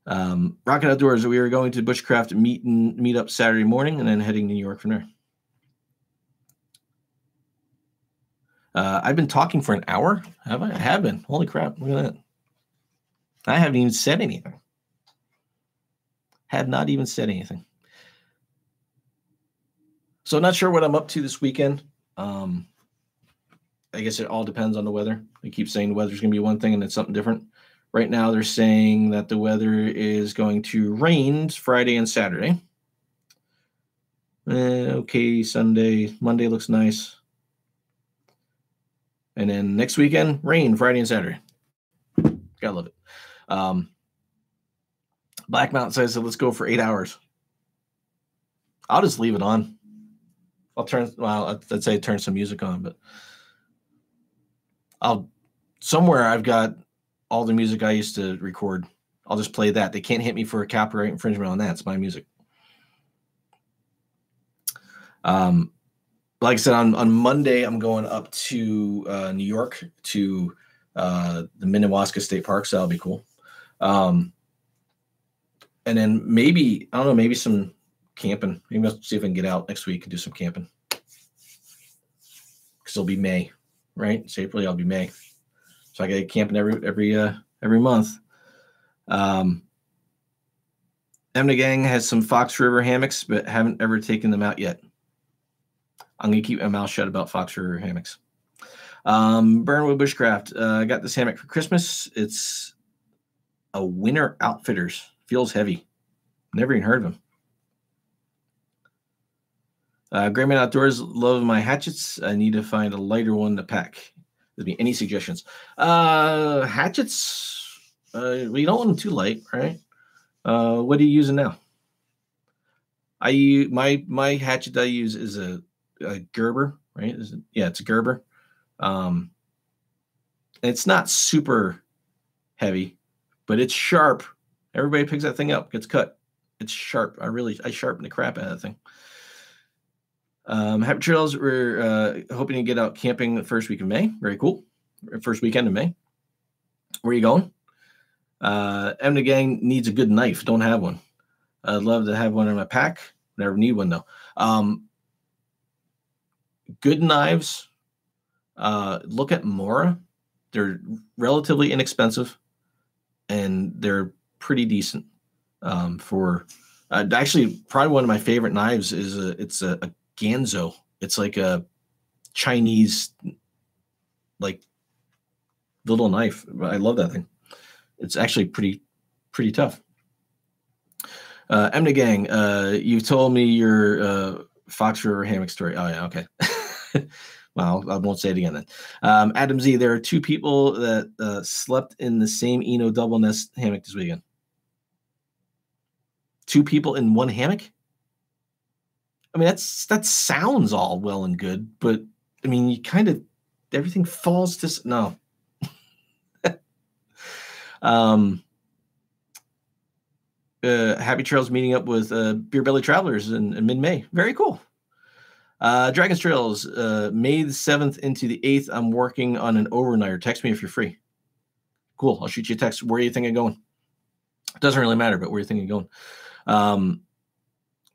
Rocket Outdoors. We are going to Bushcraft meet up Saturday morning, and then heading to New York from there. I've been talking for an hour. Have I? I have been. Holy crap! Look at that. I haven't even said anything. Have not even said anything. So not sure what I'm up to this weekend. I guess it all depends on the weather. They keep saying the weather's going to be one thing and it's something different. Right now they're saying that the weather is going to rain Friday and Saturday. Okay, Sunday. Monday looks nice. And then next weekend, rain Friday and Saturday. Gotta love it. Black Mountain says, so let's go for 8 hours. I'll just leave it on. I'd say turn some music on, but somewhere I've got all the music I used to record. I'll just play that. They can't hit me for a copyright infringement on that. It's my music. Like I said, on Monday, I'm going up to New York to the Minnewaska State Park, so that'll be cool. And then maybe, I don't know, maybe some camping. Maybe I'll see if I can get out next week and do some camping. Because it'll be May, right? It's April, I'll be May. So I get camping every month. Emna Gang has some Fox River hammocks, but haven't ever taken them out yet. I'm going to keep my mouth shut about Fox River hammocks. Burnwood Bushcraft. I got this hammock for Christmas. It's a Winter Outfitters. Feels heavy. Never even heard of them. Grayman Outdoors. Love my hatchets. I need to find a lighter one to pack. There's be any suggestions? Hatchets. We don't want them too light, right? What are you using now? My hatchet I use is a Gerber, right? It's a Gerber. It's not super heavy, but it's sharp. Everybody picks that thing up, gets cut. It's sharp. I sharpen the crap out of that thing. Happy Trails. We're hoping to get out camping the first week of May. Very cool. First weekend of May. Where are you going? Emna Gang needs a good knife. Don't have one. I'd love to have one in my pack. Never need one though. Good knives. Look at Mora. They're relatively inexpensive, and they're pretty decent. For actually, probably one of my favorite knives is it's a Ganzo. It's like a Chinese like little knife. I love that thing. It's actually pretty tough. Emna Gang, you told me your Fox River hammock story. Oh yeah, okay. Well, I won't say it again then. Adam Z, there are two people that slept in the same Eno double nest hammock this weekend. Two people in one hammock? I mean, that sounds all well and good, but I mean, you kind of everything falls to no. Happy Trails meeting up with Beer Belly Travelers in mid-May. Very cool. Dragon's Trails, May the 7th into the 8th. I'm working on an overnighter. Text me if you're free. Cool. I'll shoot you a text. Where are you thinking of going? It doesn't really matter, but where are you thinking of going?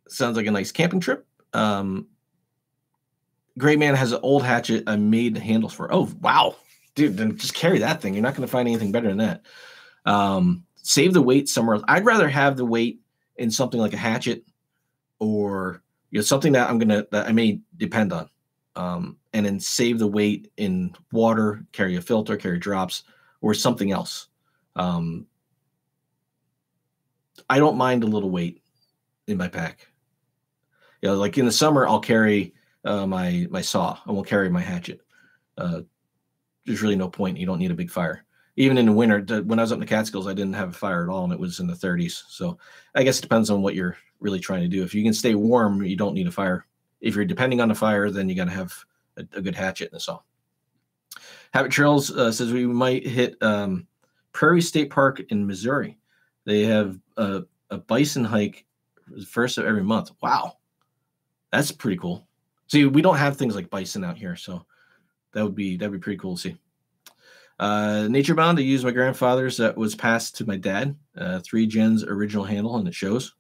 Sounds like a nice camping trip. Gray Man has an old hatchet I made handles for. Oh, wow. Dude, then just carry that thing. You're not going to find anything better than that. Save the weight somewhere else. I'd rather have the weight in something like a hatchet or something that I may depend on. And then save the weight in water, carry a filter, carry drops, or something else. I don't mind a little weight in my pack. Like in the summer, I'll carry my saw. I won't carry my hatchet. There's really no point. You don't need a big fire. Even in the winter, when I was up in the Catskills, I didn't have a fire at all, and it was in the 30s. So I guess it depends on what you're really trying to do. If you can stay warm, you don't need a fire. If you're depending on a fire, then you got to have a good hatchet and a saw. Habit Trails says we might hit Prairie State Park in Missouri. They have a bison hike the first of every month. Wow, that's pretty cool. See, we don't have things like bison out here, so that'd be pretty cool to see. Nature Bound, I used my grandfather's that was passed to my dad. 3 gens original handle, and it shows.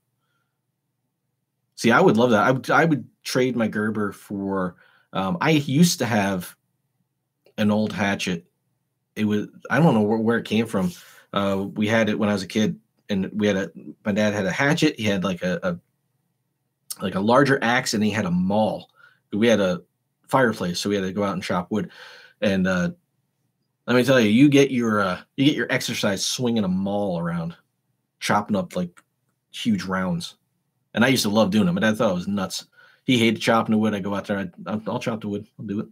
See, I would love that. I would trade my Gerber for. I used to have an old hatchet. It was, I don't know where it came from. We had it when I was a kid, and my dad had a hatchet. He had like a larger axe, and he had a maul. We had a fireplace, so we had to go out and chop wood. And let me tell you, you get your exercise swinging a maul around, chopping up like huge rounds. And I used to love doing it. My dad thought it was nuts. He hated chopping the wood. I go out there. I'll chop the wood. I'll do it.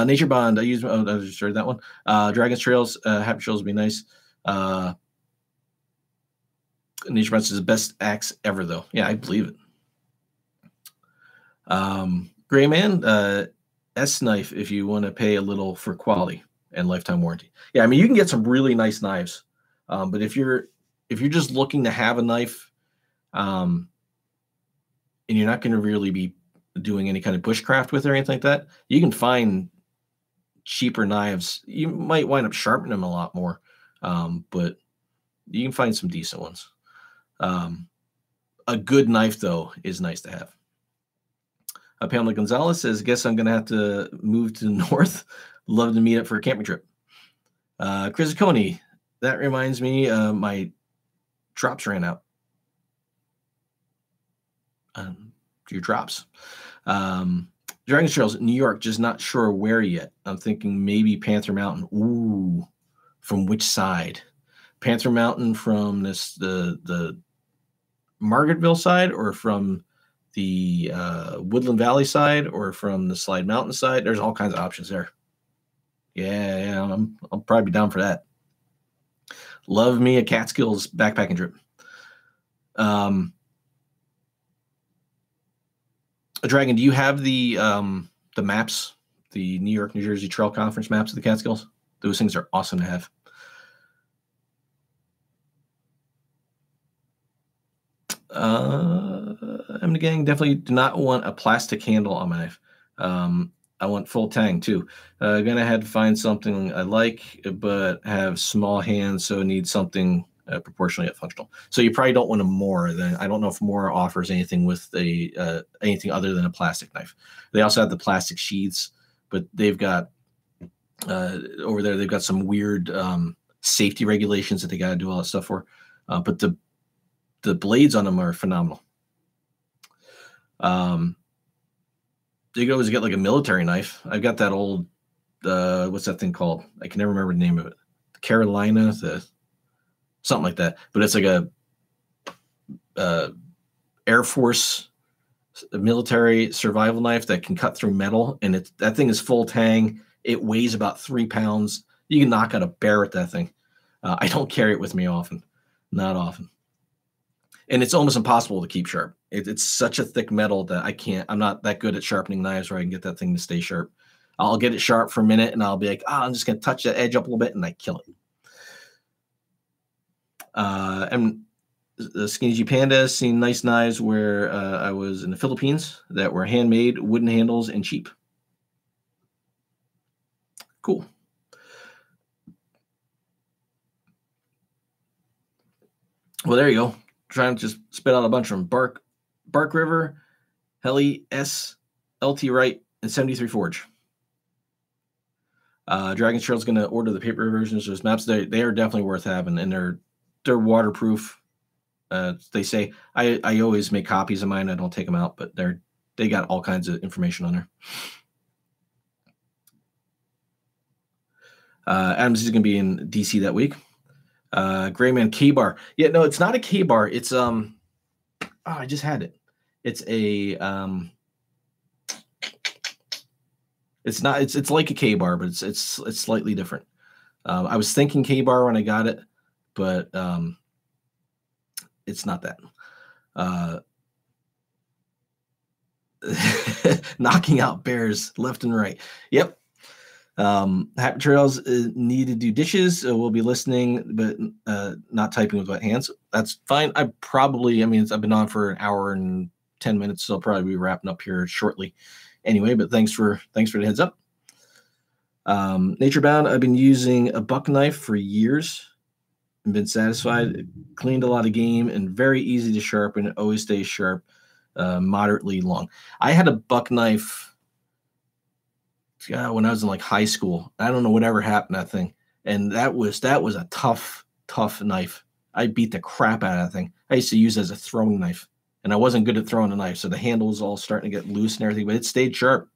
Nature Bond. I just heard that one. Dragon's Trails. Happy Trails would be nice. Nature Bond is the best axe ever, though. Yeah, I believe it. Gray Man. S knife if you want to pay a little for quality and lifetime warranty. Yeah, I mean you can get some really nice knives, but if you're just looking to have a knife, and you're not going to really be doing any kind of bushcraft with it or anything like that, you can find cheaper knives. You might wind up sharpening them a lot more, but you can find some decent ones. A good knife, though, is nice to have. Pamela Gonzalez says, guess I'm going to have to move to the north. Love to meet up for a camping trip. Chris Coney, that reminds me, my drops ran out. Your drops. Dragon's Trails, New York, just not sure where yet. I'm thinking maybe Panther Mountain. Ooh, from which side? Panther Mountain from the Margaretville side, or from the Woodland Valley side, or from the Slide Mountain side? There's all kinds of options there. Yeah, I'll probably be down for that. Love me a Catskills backpacking trip. Dragon, do you have the maps, the New York, New Jersey Trail Conference maps of the Catskills? Those things are awesome to have. I'm the gang. Definitely do not want a plastic handle on my knife. I want full tang too. Gonna have to find something I like, but have small hands, so need something proportionally functional. So you probably don't want a Mora. Then I don't know if Mora offers anything with anything other than a plastic knife. They also have the plastic sheaths, but they've got over there. They've got some weird safety regulations that they got to do all that stuff for. But the blades on them are phenomenal. You can always get like a military knife. I've got that old what's that thing called? I can never remember the name of it. The Carolina, something like that. But it's like a Air Force military survival knife that can cut through metal, and that thing is full tang. It weighs about 3 pounds. You can knock out a bear with that thing. I don't carry it with me often, not often, and it's almost impossible to keep sharp. It's such a thick metal that I'm not that good at sharpening knives where I can get that thing to stay sharp. I'll get it sharp for a minute, and I'll be like, I'm just going to touch that edge up a little bit, and I kill it. And the Skinny G Panda seen nice knives where I was in the Philippines that were handmade, wooden handles, and cheap. Cool. Well, there you go. Trying to just spit out a bunch from Bark River, Heli S, LT Wright, and 73 Forge. Dragon's Trail is going to order the paper versions of those maps. They are definitely worth having, and they're waterproof. They say I always make copies of mine. I don't take them out, but they got all kinds of information on there. Adams is going to be in DC that week. Grayman K-Bar. Yeah, no, it's not a K-Bar. It's I just had it. It's a it's not it's like a K-Bar, but it's slightly different. I was thinking K-Bar when I got it, but it's not that. Knocking out bears left and right. Yep. Happy Trails need to do dishes. We'll be listening, but not typing with wet hands. That's fine. I've been on for an hour and 10 minutes, so I'll probably be wrapping up here shortly. Anyway, but thanks for the heads up. Nature Bound, I've been using a buck knife for years and been satisfied. It cleaned a lot of game and very easy to sharpen. It always stays sharp, moderately long. I had a buck knife when I was in like high school. I don't know whatever happened to that thing. And that was a tough knife. I beat the crap out of that thing. I used to use it as a throwing knife, and I wasn't good at throwing a knife. So the handle was all starting to get loose and everything, but it stayed sharp.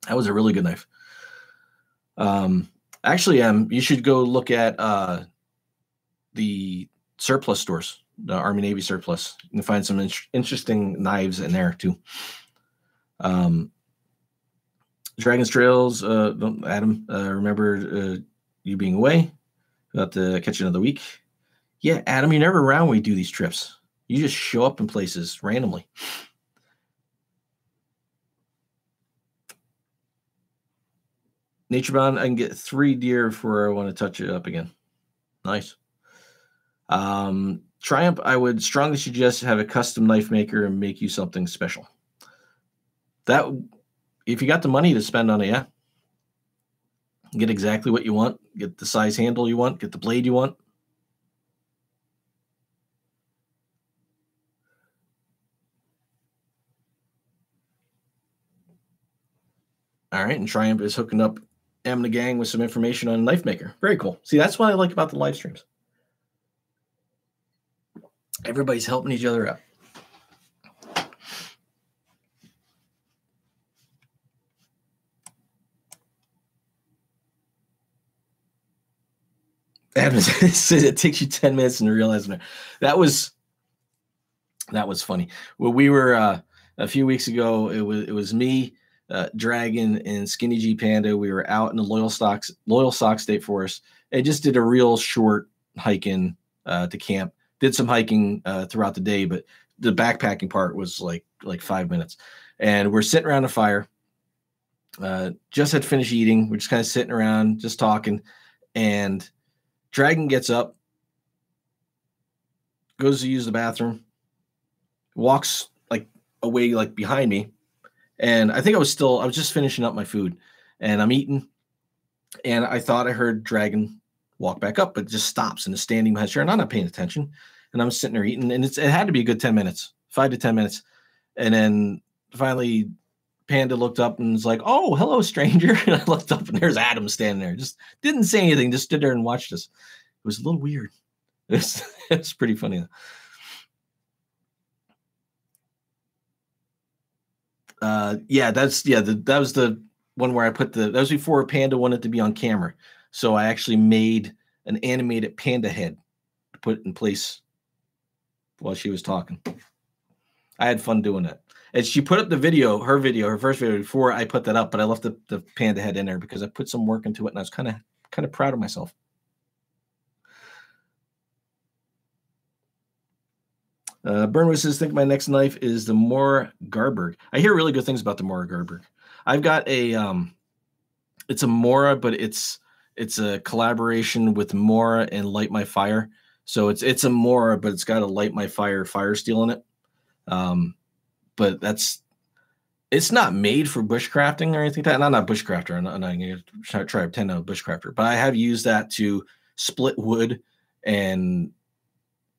That was a really good knife. Actually, you should go look at the surplus stores, the Army Navy surplus. You can find some interesting knives in there too. Dragon's Trails, Adam, remember you being away. About to catch you another week. Yeah, Adam, you're never around when we do these trips. You just show up in places randomly. Nature Bound, I can get 3 deer before I want to touch it up again. Nice. Triumph, I would strongly suggest have a custom knife maker and make you something special. That, if you got the money to spend on it, yeah. Get exactly what you want. Get the size handle you want. Get the blade you want. All right, and Triumph is hooking up M and the gang with some information on Knife Maker. Very cool. See, that's what I like about the live streams. Everybody's helping each other out. Adam said it takes you 10 minutes to realize that was funny. Well, we were a few weeks ago. It was me, Dragon, and Skinny G Panda. We were out in the Loyal Sock State Forest. I just did a real short hike in to camp. Did some hiking throughout the day, but the backpacking part was like 5 minutes. And we're sitting around a fire. Just had finished eating. We're just kind of sitting around, just talking, and Dragon gets up, goes to use the bathroom, walks away behind me. And I think I was just finishing up my food, and I'm eating, and I thought I heard Dragon walk back up, but just stops and is standing behind the chair, and I'm not paying attention. And I'm sitting there eating, and it had to be a good 10 minutes, 5 to 10 minutes. And then finally Panda looked up and was like, "Oh, hello, stranger." And I looked up and there's Adam standing there. Just didn't say anything, just stood there and watched us. It was a little weird. It's pretty funny. That was the one where I put that was before Panda wanted to be on camera. So I actually made an animated panda head to put in place while she was talking. I had fun doing that. And she put up her first video before I put that up, but I left the panda head in there because I put some work into it and I was kind of proud of myself. Burnwood says, think my next knife is the Mora Garberg. I hear really good things about the Mora Garberg. I've got it's a Mora, but it's a collaboration with Mora and Light My Fire. So it's a Mora, but it's got a Light My Fire steel in it. But it's not made for bushcrafting or anything like that. I'm not a bushcrafter. I'm not going to try to pretend I'm a bushcrafter, but I have used that to split wood and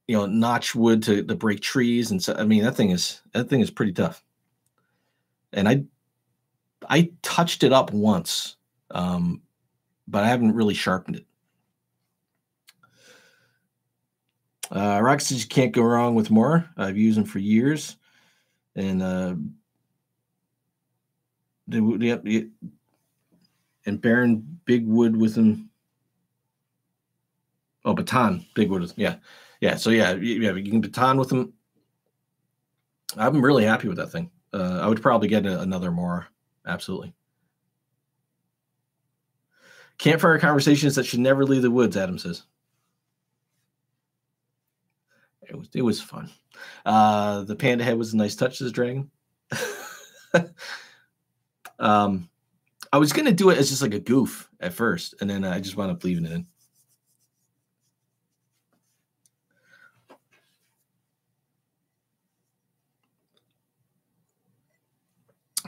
notch wood to break trees. And so, I mean, that thing is pretty tough. And I touched it up once, but I haven't really sharpened it. Rock says you can't go wrong with Mora. I've used them for years. And and Baron Big Wood with them. Oh, baton Big Wood. Yeah. So you can baton with them. I'm really happy with that thing. I would probably get another Mora. Absolutely. Campfire conversations that should never leave the woods, Adam says. It was fun. The panda head was a nice touch to this Dragon. I was going to do it as just like a goof at first, and then I just wound up leaving it in.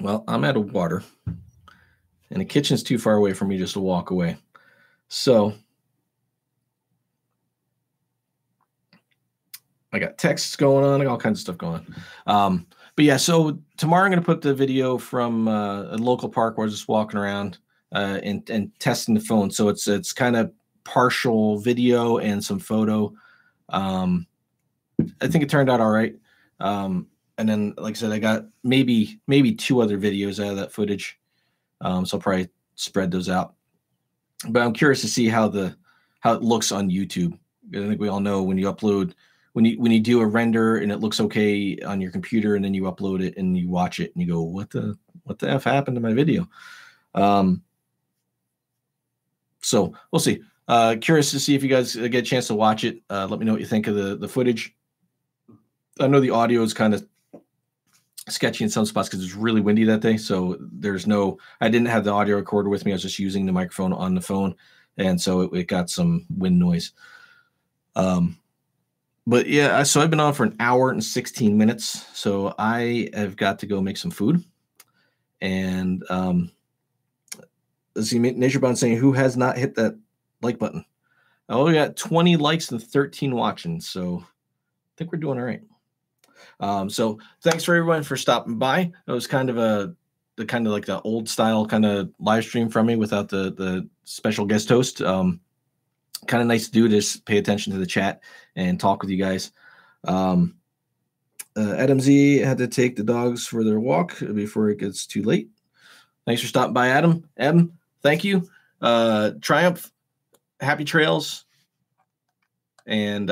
Well, I'm out of water, and the kitchen's too far away for me just to walk away. So I got texts going on, I got all kinds of stuff going on. But yeah, so tomorrow I'm going to put the video from a local park where I was just walking around and testing the phone. So it's kind of partial video and some photo. I think it turned out all right. And then, like I said, I got maybe 2 other videos out of that footage. So I'll probably spread those out. But I'm curious to see how it looks on YouTube. I think we all know when you upload, when you do a render and it looks okay on your computer, and then you upload it and you watch it and you go, what the F happened to my video? So we'll see. Curious to see if you guys get a chance to watch it. Let me know what you think of the footage. I know the audio is kind of sketchy in some spots because it's really windy that day. So I didn't have the audio recorder with me. I was just using the microphone on the phone. And so it got some wind noise. But yeah, so I've been on for 1 hour and 16 minutes. So I have got to go make some food. And let's see, NatureBound saying, who has not hit that like button? Oh, we got 20 likes and 13 watching. So I think we're doing all right. So thanks for everyone for stopping by. It was kind of like the old style kind of live stream from me without the special guest host. Kind of nice to do, just pay attention to the chat and talk with you guys. Adam Z had to take the dogs for their walk before it gets too late. Thanks for stopping by, Adam. Em, thank you. Triumph, happy trails. And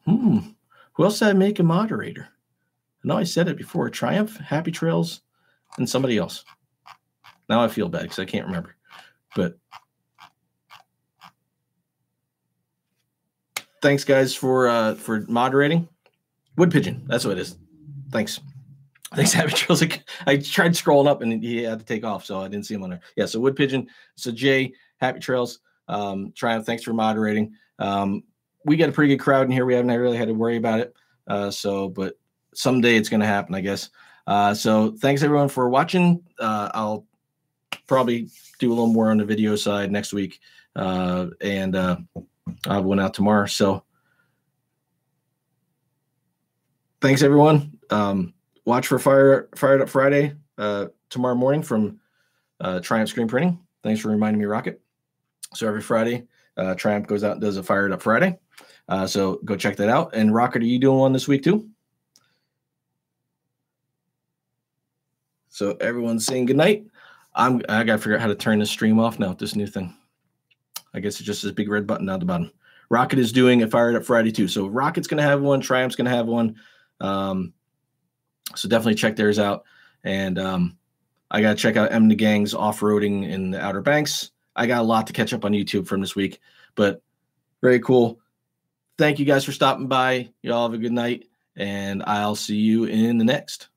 who else did I make a moderator? I know I said it before. Triumph, happy trails, and somebody else. Now I feel bad because I can't remember. But thanks, guys, for moderating. Wood Pigeon, that's what it is. Thanks, happy trails. I tried scrolling up and he had to take off, so I didn't see him on there. Yeah, so Wood Pigeon. So Jay, happy trails. Triumph, thanks for moderating. We got a pretty good crowd in here. We haven't really had to worry about it. But someday it's going to happen, I guess. So thanks everyone for watching. I'll probably do a little more on the video side next week. And I'll have one out tomorrow. So thanks everyone. Watch for Fired Up Friday tomorrow morning from Triumph Screen Printing. Thanks for reminding me, Rocket. So every Friday, Triumph goes out and does a Fired Up Friday. So go check that out. And Rocket, are you doing one this week too? So everyone's saying goodnight. I got to figure out how to turn this stream off now with this new thing. I guess it's just this big red button down the bottom. Rocket is doing a Fired Up Friday too. So Rocket's going to have one. Triumph's going to have one. So definitely check theirs out. And I got to check out M the Gang's off-roading in the Outer Banks. I got a lot to catch up on YouTube from this week, but very cool. Thank you guys for stopping by. Y'all have a good night, and I'll see you in the next.